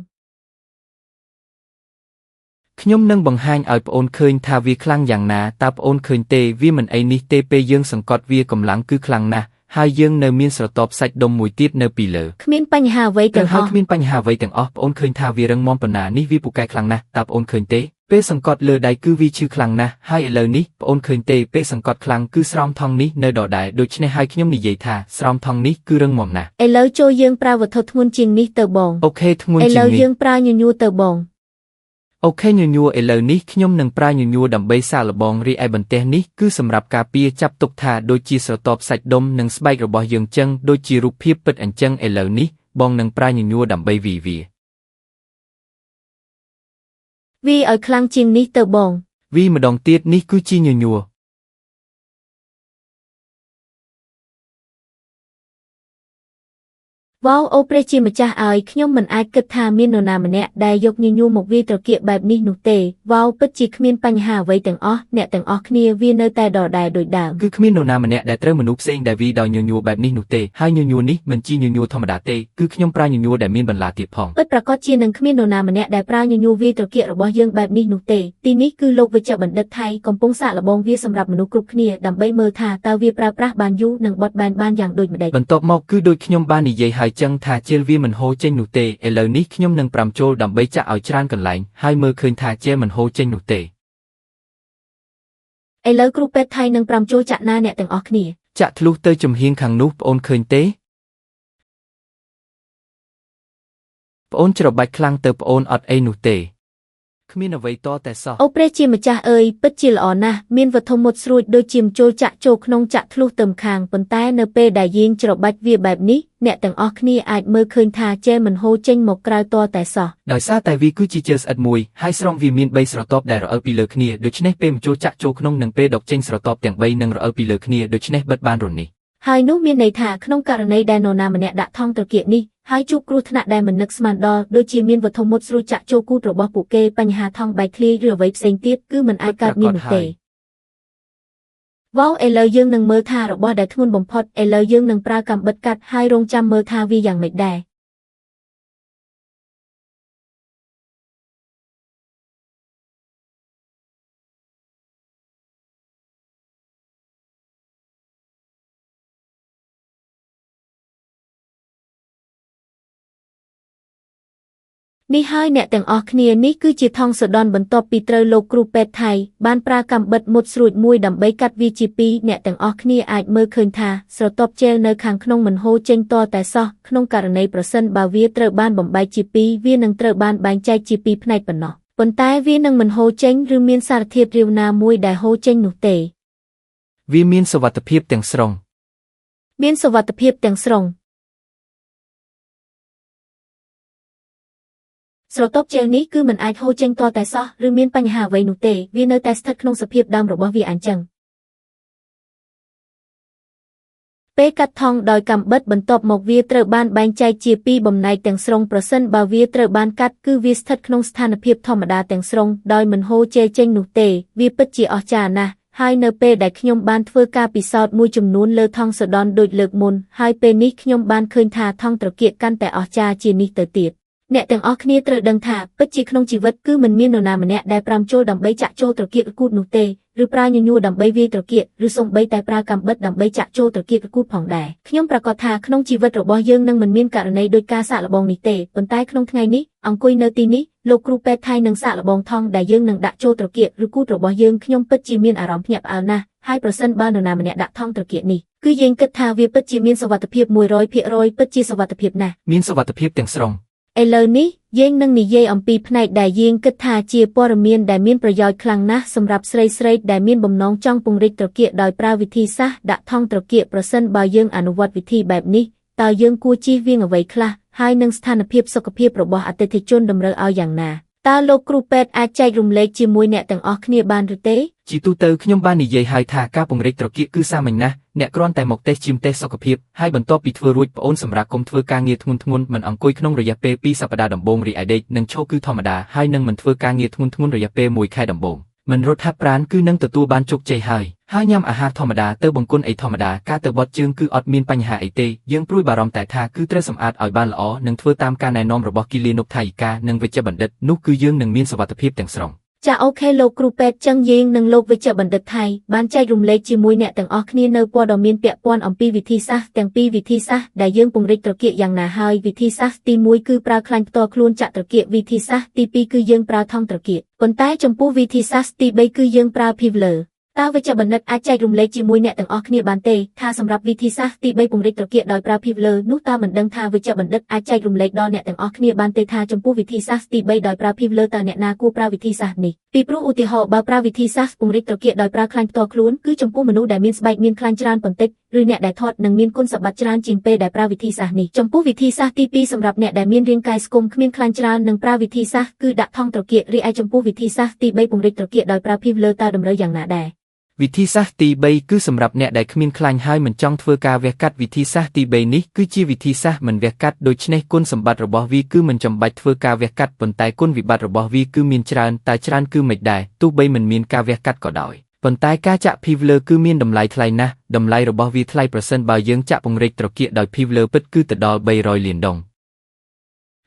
ខ្ញុំនឹងបង្ហាញឲ្យប្អូនឃើញថាវាខ្លាំងយ៉ាងណាតើប្អូនឃើញទេវាមិនអីនេះទេពេលយើងសង្កត់វាកម្លាំងគឺខ្លាំងណាស់ហើយយើងនៅមានស្រទាប់សាច់ដុំមួយទៀតនៅពីលើគ្មានបញ្ហាអ្វីទាំងអស់គ្មានបញ្ហាអ្វីទាំងអស់ប្អូនឃើញថាវារឹងមាំប៉ុណ្ណានេះវាពូកែខ្លាំងណាស់តើប្អូនឃើញទេពេលសង្កត់លើដៃគឺវាឈឺខ្លាំងណាស់ហើយឥឡូវនេះប្អូនឃើញទេពេលសង្កត់ខ្លាំងគឺស្រោមថង់នេះនៅដដែលដូច្នេះហើយខ្ញុំនិយាយថាស្រោមថង់នេះគឺរឹងមាំណាស់ឥឡូវចូលយើងប្រើវត្ថុធ្ងន់ជាងនេះទៅបងអូខេធ្ងន់ជាងនេះឥឡូវយើងប្រើញញួរទៅបងអូខេញញួរឥឡូវនេះខ្ញុំនឹងប្រើញញួរដើម្បីសាកល្បងរីឯបន្ទះនេះគឺសម្រាប់ការពារចាប់ទុកថាដូចជាស្រទាប់សាច់ដុំនិងស្បែករបស់យើងចឹងដូចជារូបភាពពិតអញ្ចឹងឥឡូវនេះបងនឹងប្រើញញួរដើម្បីវាឲ្យខ្លាំងជាងនេះទៅបងវាម្ដងទៀតនេះគឺជាញញួរ វ៉ាវអូព្រះជាម្ចាស់ឲ្យខ្ញុំមិនអាចគិតថាមាននរណាម្នាក់ដែលយកញញួរមកវាយត្រគាកបែបនេះនោះទេវ៉ាវពិតជាគ្មានបញ្ហាអ្វីទាំងអស់អ្នកទាំងអស់គ្នាវានៅតែដដែលដូចដើមគឺគ្មាននរណាម្នាក់ដែលត្រូវមនុស្សផ្សេងដែលវាយដោយញញួរបែបនេះនោះទេហើយញញួរនេះមិនជាញញួរធម្មតាទេគឺខ្ញុំប្រើញញួរដែលមានបន្លាទៀតផងពិតប្រាកដជានឹងគ្មាននរណាម្នាក់ដែលប្រើញញួរវាយត្រគាករបស់យើងបែបនេះនោះទេទីនេះគឺលោកវិជ្ជបណ្ឌិតថៃកំពុងសាកល្បងវាសម្រាប់មនុស្សគ្រប់គ្នាដើម្បីមើលថាតើវាប្រើប្រាស់បានយូរនិងបត់បែនបានយ៉ាងដូចម្តេចបន្ទាប់មកគឺដូចខ្ញុំបាននិយាយហើយចឹងថាជេលវាមិនហូរចេញនោះទេឥឡូវនេះខ្ញុំនឹង5ចូលដើម្បីចាក់ឲ្យច្រើនកន្លែងហើយមើលឃើញថាជេលមិនហូរចេញនោះទេឥឡូវគ្រូពេទ្យថៃនឹង5ចូលចាក់ណាអ្នកទាំងអស់គ្នាចាក់ធ្លុះទៅចំហៀងខាងនោះប្អូនឃើញទេប្អូនច្របាច់ខ្លាំងទៅប្អូនអត់អីនោះទេគ្មានអ្វីតតែសោះអូព្រះជាម្ចាស់អើយពិតជាល្អណាស់មានវត្ថុមុតស្រួចដូចជាចូលចាក់ចូលក្នុងចាក់ធ្លុះទៅម្ខាងប៉ុន្តែនៅពេលដែលយើងច្របាច់វាបែបនេះអ្នកទាំងអស់គ្នាអាចមើលឃើញថាជែលមិនហូរចេញមកក្រៅតតែសោះដោយសារតែវាគឺជាជើស្អិតមួយហើយស្រង់វាមាន3ស្រទាប់ដែលរអិលពីលើគ្នាដូច្នេះពេលបញ្ចូលចាក់ចូលក្នុងនិងពេលដកចេញស្រទាប់ទាំង3នឹងរអិលពីលើគ្នាដូច្នេះបិទបានរនេះហើយនោះមានន័យថាក្នុងករណីដែលនរណាម្នាក់ដាក់ថង់ត្រគាកនេះហើយជួបគ្រោះថ្នាក់ដែលមិននឹកស្មានដល់ដូចជាមានវត្ថុមុតស្រួចចាក់ចូលគូតរបស់ពួកគេបញ្ហាថង់បែកធ្លាយឬអ្វីផ្សេងទៀតគឺមិនអាចកើតមាននោះទេវ៉ាវឥឡូវយើងនឹងមើលថារបស់ដែលធ្ងន់បំផុតឥឡូវយើងនឹងប្រើកាំបិតកាត់ហើយរងចាំមើលថាវាយ៉ាងម៉េចដែរនេះហើយអ្នកទាំងអស់គ្នានេះគឺជាថង់សូដនបន្ទាប់ពីត្រូវលោកគ្រូពេទ្យថៃបានប្រើកាំបិតមុតស្រួចមួយដើម្បីកាត់វាជាពីរអ្នកទាំងអស់គ្នាអាចមើលឃើញថាស្រទាប់ជែលនៅខាងក្នុងមិនហូរចេញតតែសោះក្នុងករណីប្រសិនបើវាត្រូវបានបំបែកជាពីរវានឹងត្រូវបានបែងចែកជាពីរផ្នែកប៉ុណ្ណោះប៉ុន្តែវានឹងមិនហូរចេញឬមានសារធាតុរាវណាមួយដែលហូរចេញនោះទេវាមានសុវត្ថិភាពទាំងស្រុងមានសុវត្ថិភាពទាំងស្រុងស្រទាប់ជែលនេះគឺមិនអាចហូរចេញតតែសោះឬមានបញ្ហាអ្វីនោះទេវានៅតែស្ថិតក្នុងសភាពដើមរបស់វាអញ្ចឹងពេលកាត់ថង់ដោយកាំបិតបន្ទាប់មកវាត្រូវបានបែងចែកជាពីរបំណែកទាំងស្រុងប្រសិនបើវាត្រូវបានកាត់គឺវាស្ថិតក្នុងស្ថានភាពធម្មតាទាំងស្រុងដោយមិនហូរជែលចេញនោះទេវាពិតជាអស្ចារ្យណាស់ហើយនៅពេលដែលខ្ញុំបានធ្វើការពិសោធន៍មួយចំនួនលើថង់សូដនដូចលើកមុនហើយពេលនេះខ្ញុំបានឃើញថាថង់ត្រគាកកាន់តែអស្ចារ្យជានេះទៅទៀតអ្នកទាំងអស់គ្នាត្រូវដឹងថាពិតជាក្នុងជីវិតគឺមិនមាននរណាម្នាក់ដែល5ចូលដើម្បីចាក់ចូលត្រគាកគូតនោះទេឬប្រើញញួរដើម្បីវាយត្រគាកឬសូម្បីតែប្រើកាំបិតដើម្បីចាក់ចូលត្រគាកគូតផងដែរខ្ញុំប្រកាសថាក្នុងជីវិតរបស់យើងនឹងមិនមានករណីដោយការសាកល្បងនេះទេប៉ុន្តែក្នុងថ្ងៃនេះអង្គុយនៅទីនេះលោកគ្រូពេទ្យថៃនឹងសាកល្បងថង់ដែលយើងនឹងដាក់ចូលត្រគាកឬគូតរបស់យើងខ្ញុំពិតជាមានអារម្មណ៍ភ្ញាក់ផ្អើលណាស់ហើយប្រសិនបើនរណាម្នាក់ដាក់ថង់ត្រគាកនេះគឺយើងគិតថាវាពិតជាមានសុវត្ថិភាព 100% ពិតជាសុវត្ថិភាពណាស់មានសុវត្ថិភាពទាំងស្រុងឥឡូវនេះយើងនឹងនិយាយអំពីផ្នែកដែលយើងគិតថាជាព័ត៌មានដែលមានប្រយោជន៍ខ្លាំងណាស់សម្រាប់ស្រីៗដែលមានបំណងចង់ពង្រីកត្រគាកដោយប្រើវិធីសាស្ត្រដាក់ថង់ត្រគាកប្រសិនបើយើងអនុវត្តវិធីបែបនេះតើយើងគួរជៀសវាងអ្វីខ្លះហើយនឹងស្ថានភាពសុខភាពរបស់អតិថិជនតម្រូវឲ្យយ៉ាងណាតើលោកគ្រូពេទ្យអាចចែករំលែកជាមួយអ្នកទាំងអស់គ្នាបានឬទេជាទូទៅខ្ញុំបាននិយាយហើយថាការពង្រីកត្រគាកគឺសាមញ្ញណាស់អ្នកគ្រាន់តែមកតេស្តឈាមតេស្តសុខភាពហើយបន្ទាប់ពីធ្វើរួចប្អូនសម្រាប់កុំធ្វើការងារធ្ងន់ៗមិនអង្គុយក្នុងរយៈពេល2សប្តាហ៍ដំបូងរីឯដេកនិងឈរគឺធម្មតាហើយនឹងមិនធ្វើការងារធ្ងន់ៗរយៈពេល1ខែដំបូងមិនរត់ហាត់ប្រាណគឺនឹងទទួលបានជោគជ័យហើយញ៉ាំអាហារធម្មតាទៅបង្គន់អីធម្មតាការទៅបត់ជើងគឺអត់មានបញ្ហាអីទេយើងព្រួយបារម្ភតែថាគឺត្រូវសម្អាតឲ្យបានល្អនិងធ្វើតាមការណែនាំរបស់គីលានុបថៃកានិងវិជ្ជបណ្ឌិតនោះគឺយើងនឹងមានសុវត្ថិភាពទាំងស្រុងចាអូខេលោកគ្រូពេទ្យចឹងយើងនិងលោកវិជ្ជបណ្ឌិតថៃបានចែករំលែកជាមួយអ្នកទាំងអស់គ្នានៅព័ត៌មានពាក់ព័ន្ធអំពីវិធីសាស្ត្រទាំងពីរវិធីសាស្ត្រដែលយើងពង្រីកត្រគាកយ៉ាងណាហើយវិធីសាស្ត្រទី1គឺប្រើខ្លាញ់ផ្ទាល់ខ្លួនចាក់ត្រគាកវិធីសាស្ត្រទី2គឺយើងប្រើថង់ត្រគាកប៉ុន្តែចំពោះវិធីសាស្ត្រទី3គឺយើងប្រើ Pivlerតើវិជ្ជបណ្ឌិតអាចចែករំលែកជាមួយអ្នកទាំងអស់គ្នាបានទេថាសម្រាប់វិធីសាស្ត្រទី3ពង្រីកត្រគាកដោយប្រើ Pivler នោះតើមិនដឹងថាវិជ្ជបណ្ឌិតអាចចែករំលែកដល់អ្នកទាំងអស់គ្នាបានទេថាចំពោះវិធីសាស្ត្រទី3ដោយប្រើ Pivler តើអ្នកណាគួរប្រើវិធីសាស្ត្រនេះពីព្រោះឧទាហរណ៍បើប្រើវិធីសាស្ត្រពង្រីកត្រគាកដោយប្រើខ្លាញ់ផ្ទាល់ខ្លួនគឺចំពោះមនុស្សដែលមានស្បែកមានខ្លាញ់ច្រើនបន្តិចឬអ្នកដែលធាត់និងមានគុណសម្បត្តិច្រើនជាងពេលដែលប្រើវិធីសាស្ត្រនេះចំពោះវិធីសាស្ត្រទី2សម្រាប់អ្នកដែលមានរាងកាយស្គមគ្មានខ្លាញ់ច្រើននិងប្រើវិធីសាស្ត្រគឺដាក់ថង់ត្រគាករីឯចំពោះវិធីសាស្ត្រទី3ពង្រីកត្រគាកដោយប្រើ Pivler តើតម្រូវយ៉ាងណាដែរ វិធីសាស្ត្រទី3គឺសម្រាប់អ្នកដែលគ្មានខ្លាញ់ហើយមិនចង់ធ្វើការវះកាត់វិធីសាស្ត្រទី3នេះគឺជាវិធីសាស្ត្រមិនវះកាត់ដូច្នេះគុណសម្បត្តិរបស់វាគឺមិនចាំបាច់ធ្វើការវះកាត់ប៉ុន្តែគុណវិបត្តិរបស់វាគឺមានច្រើនតែច្រើនគឺមិនដែរទោះបីមិនមានការវះកាត់ក៏ដោយប៉ុន្តែការចាក់ Pivler គឺមានតម្លៃថ្លៃណាស់តម្លៃរបស់វាថ្លៃប្រសិនបើយើងចាក់ពង្រីកត្រគាកដោយ Pivler ពិតគឺទៅដល់300លានដុល្លារ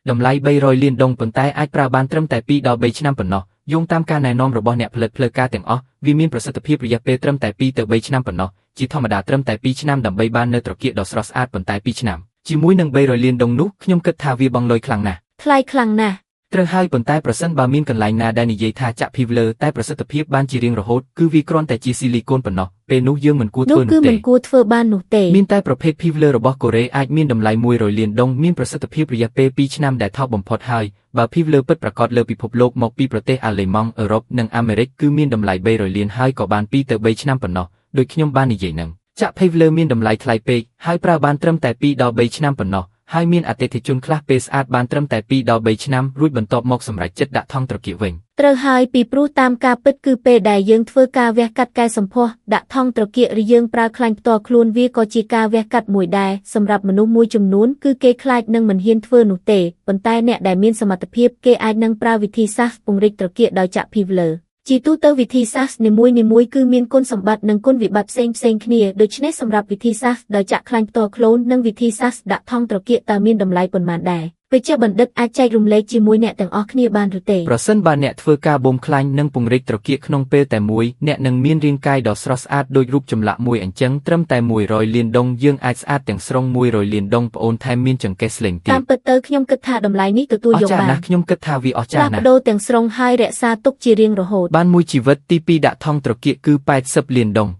តម្លៃ300លានដុល្លារប៉ុន្តែអាចប្រើបានត្រឹមតែ2ដល់3ឆ្នាំប៉ុណ្ណោះយោងតាមការណែនាំរបស់អ្នកផលិតផ្លូវការទាំងអស់វាមានប្រសិទ្ធភាពរយៈពេលត្រឹមតែ2ទៅ3ឆ្នាំប៉ុណ្ណោះជាធម្មតាត្រឹមតែ2ឆ្នាំដើម្បីបាននូវត្រគាកដ៏ស្រស់ស្អាតប៉ុន្តែ2ឆ្នាំជាមួយនឹង300លានដុល្លារនោះខ្ញុំគិតថាវាបង់លុយខ្លាំងណាស់ថ្លៃខ្លាំងណាស់ត្រូវហើយប៉ុន្តែប្រសិនបើមានកន្លែងណាដែលនិយាយថាចាក់ Pivler តែប្រសិទ្ធភាពបានជារៀងរហូតគឺវាគ្រាន់តែជាស៊ីលីកូនប៉ុណ្ណោះពេលនោះយើងមិនគួរធ្វើនោះទេមិនគួរធ្វើបាននោះទេមានតែប្រភេទ Pivler របស់កូរ៉េអាចមានតម្លៃ100លានដុល្លារមានប្រសិទ្ធភាពរយៈពេល2ឆ្នាំដែលថោកបំផុតហើយបើ Pivler ពិតប្រាកដលើពិភពលោកមកពីប្រទេសអាល្លឺម៉ង់អឺរ៉ុបនិងអាមេរិកគឺមានតម្លៃ300លានហើយក៏បាន2ទៅ3ឆ្នាំប៉ុណ្ណោះដូចខ្ញុំបាននិយាយហ្នឹងចាក់ Pivler មានតម្លៃថ្លៃពេកហើយប្រើបានត្រឹមតែ2ដល់3ឆ្នាំប៉ុណ្ណោះហើយមានអតិថិជនខ្លះពេលស្អាតបានត្រឹមតែ2ដល់3ឆ្នាំរួចបន្ទាប់មកសម្រេចចិត្តដាក់ថង់ត្រគាកវិញត្រូវហើយពីព្រោះតាមការពិតគឺពេលដែលយើងធ្វើការវះកាត់កែសម្ផស្សដាក់ថង់ត្រគាកឬយើងប្រើខ្លាញ់ផ្ទាល់ខ្លួនវាក៏ជាការវះកាត់មួយដែរសម្រាប់មនុស្សមួយចំនួនគឺគេខ្លាចនឹងមិនហ៊ានធ្វើនោះទេប៉ុន្តែអ្នកដែលមានសមត្ថភាពគេអាចនឹងប្រើវិធីសាស្ត្រពង្រីកត្រគាកដោយចាក់ Pivlerជាទូទៅវិធីសាស្ត្រនីមួយៗគឺមានគុណសម្បត្តិនិងគុណវិបត្តិផ្សេងៗគ្នាដូច្នេះសម្រាប់វិធីសាស្ត្រដោយចាក់ខ្លាញ់ផ្ទាល់ខ្លួននិងវិធីសាស្ត្រដាក់ថង់ត្រគាកតើមានតម្លៃប៉ុន្មានដែរវេជ្ជបណ្ឌិតអាចចែករំលែកជាមួយអ្នកទាំងអស់គ្នាបានឬទេប្រសិនបើអ្នកធ្វើការបូមខ្លាញ់និងពង្រីកត្រគាកក្នុងពេលតែមួយអ្នកនឹងមានរាងកាយដ៏ស្រស់ស្អាតដូចរូបចម្លាក់មួយអញ្ចឹងត្រឹមតែ100លានដុល្លារយើងអាចស្អាតទាំងស្រុង100លានដុល្លារប្អូនថែមមានចង្កេះស្លេងទៀតតាមពិតទៅខ្ញុំគិតថាតម្លៃនេះទទួលយកបានខ្ញុំគិតថាវាអស្ចារ្យណាស់បដូរទាំងស្រុងហើយរក្សាទុកជារៀងរហូតបានមួយជីវិតទី2ដាក់ថង់ត្រគាកគឺ80លានដុល្លារ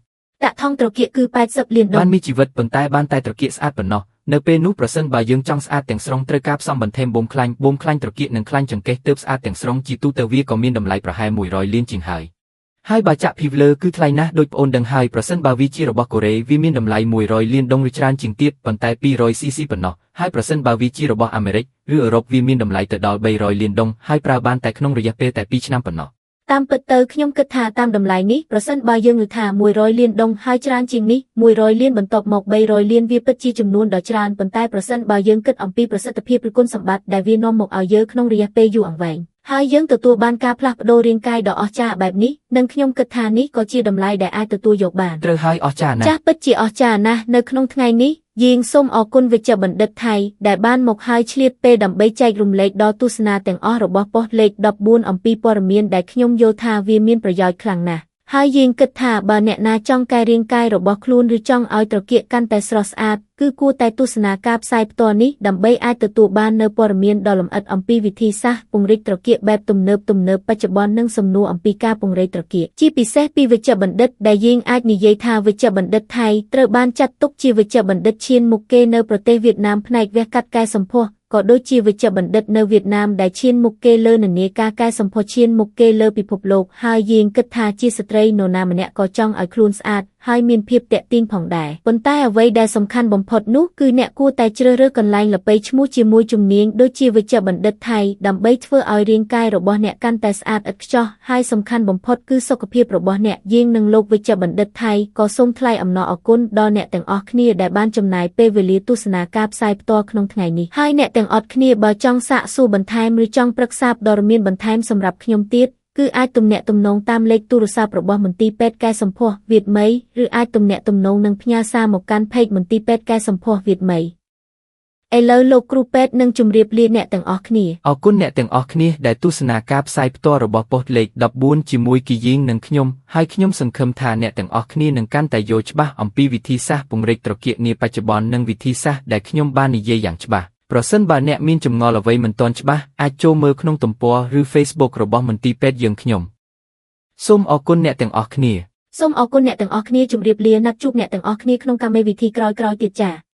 ដាក់ថង់ត្រគាកគឺ80លានដុល្លារបានមានជីវិតប៉ុន្តែបានតែត្រគាកស្អាតប៉ុណ្ណោះនៅពេលនោះប្រសិនបើយើងចង់ស្អាតទាំងស្រុងត្រូវការផ្សំបន្ថែមបូមខ្លាញ់ត្រគាកនិងខ្លាញ់ចង្កេះទើបស្អាតទាំងស្រុងជាទូទៅវាក៏មានតម្លៃប្រហែល100លានជាងហើយបើចាក់ Pivler គឺថ្លៃណាស់ដូចប្អូនដឹងហើយប្រសិនបើវាជារបស់កូរ៉េវាមានតម្លៃ100លានដុល្លារឬច្រើនជាងទៀតប៉ុន្តែ 200cc ប៉ុណ្ណោះហើយប្រសិនបើវាជារបស់អាមេរិកឬអឺរ៉ុបវាមានតម្លៃទៅដល់300លានដុល្លារហើយប្រើបានតែក្នុងរយៈពេលតែ2ឆ្នាំប៉ុណ្ណោះតាមពិតទៅខ្ញុំគិតថាតាមតម្លៃនេះប្រសិនបើយើងឮថា100លានដុល្លារហើយច្រើនជាងនេះ100លានបន្ទាប់មក300លានវាពិតជាចំនួនដ៏ច្រើនប៉ុន្តែប្រសិនបើយើងគិតអំពីប្រសិទ្ធភាពឬគុណសម្បត្តិដែលវានាំមកឲ្យយើងក្នុងរយៈពេលយូរអង្វែងហើយយើងទទួលបានការផ្លាស់ប្ដូររាងកាយដ៏អស្ចារ្យបែបនេះនិងខ្ញុំគិតថានេះក៏ជាតម្លៃដែលអាចទទួលយកបានត្រូវហើយអស្ចារ្យណាស់ចាស់ពិតជាអស្ចារ្យណាស់នៅក្នុងថ្ងៃនេះយើងសូមអរគុណវេជ្ជបណ្ឌិតថៃដែលបានមកហើយឆ្លៀតពេលដើម្បីចែករំលែកដល់ទស្សនាទាំងអស់របស់ប៉ុស្តិ៍លេខ14អំពីព័ត៌មានដែលខ្ញុំយល់ថាវាមានប្រយោជន៍ខ្លាំងណាស់ហើយយើងគិតថាបើអ្នកណាចង់កែរាងកាយរបស់ខ្លួនឬចង់ឲ្យត្រគាកកាន់តែស្រស់ស្អាតគឺគួរតែទស្សនាការផ្សាយផ្ទាល់នេះដើម្បីអាចទទួលបាននូវព័ត៌មានដ៏លម្អិតអំពីវិធីសាស្ត្រពង្រីកត្រគាកបែបទំនើបបច្ចុប្បន្ននិងសំណួរអំពីការពង្រីកត្រគាកជាពិសេសពីវេជ្ជបណ្ឌិតដែលយើងអាចនិយាយថាវេជ្ជបណ្ឌិតថៃត្រូវបានចាត់ទុកជាវេជ្ជបណ្ឌិតឈានមុខគេនៅប្រទេសវៀតណាមផ្នែកវះកាត់កែសម្ផស្សក៏ដូចជាវេជ្ជបណ្ឌិតនៅវៀតណាមដែលឈានមុខគេលើនានាការកែសម្ផស្សឈានមុខគេលើពិភពលោកហើយយើងគិតថាជាស្ត្រីនរណាម្នាក់ក៏ចង់ឲ្យខ្លួនស្អាតហើយមានភាពទាក់ទាញផងដែរប៉ុន្តែអ្វីដែលសំខាន់បំផុតនោះគឺអ្នកគួរតែជ្រើសរើសកន្លែងល្បីឈ្មោះជាមួយជំនាញដូចជាវេជ្ជបណ្ឌិតថៃដើម្បីធ្វើឲ្យរាងកាយរបស់អ្នកកាន់តែស្អាតឥតខ្ចោះហើយសំខាន់បំផុតគឺសុខភាពរបស់អ្នកយើងនិងលោកវេជ្ជបណ្ឌិតថៃក៏សូមថ្លែងអំណរអគុណដល់អ្នកទាំងអស់គ្នាដែលបានចំណាយពេលវេលាទស្សនាការផ្សាយផ្ទាល់ក្នុងថ្ងៃនេះហើយអ្នកទាំងអស់គ្នាបើចង់សាកសួរបន្ថែមឬចង់ប្រឹក្សាព័ត៌មានបន្ថែមសម្រាប់ខ្ញុំទៀតគឺអាចទំនាក់ទំនងតាមលេខទូរស័ព្ទរបស់មន្ទីរពេទ្យកែសម្ផស្សវៀតមីឬអាចទំនាក់ទំនងនឹងផ្ញើសារមកកាន់ page មន្ទីរពេទ្យកែសម្ផស្សវៀតមីឥឡូវលោកគ្រូពេទ្យនឹងជម្រាបលាអ្នកទាំងអស់គ្នាអរគុណអ្នកទាំងអស់គ្នាដែលទស្សនាការផ្សាយផ្ទាល់របស់ប៉ុស្តិ៍លេខ14ជាមួយគីយីងនិងខ្ញុំហើយខ្ញុំសង្ឃឹមថាអ្នកទាំងអស់គ្នានឹងកាន់តែយល់ច្បាស់អំពីវិធីសាស្ត្រពង្រីកត្រគាកនាបច្ចុប្បន្ននិងវិធីសាស្ត្រដែលខ្ញុំបាននិយាយយ៉ាងច្បាស់ប្រសិនបើអ្នកមានចម្ងល់អ្វីមិនទាន់ច្បាស់អាចចូលមើលក្នុងទំព័រឬ Facebook របស់មន្ទីរពេទ្យយើងខ្ញុំសូមអរគុណអ្នកទាំងអស់គ្នាសូមអរគុណអ្នកទាំងអស់គ្នាជម្រាបលាណាត់ជួបអ្នកទាំងអស់គ្នាក្នុងកម្មវិធីក្រោយៗទៀតចា៎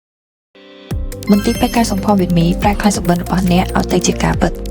មន្ទីរពេទ្យកែសម្ផស្សវៀតមីប្រែក្លាយសុបិនរបស់អ្នកឲ្យទៅជាការពិត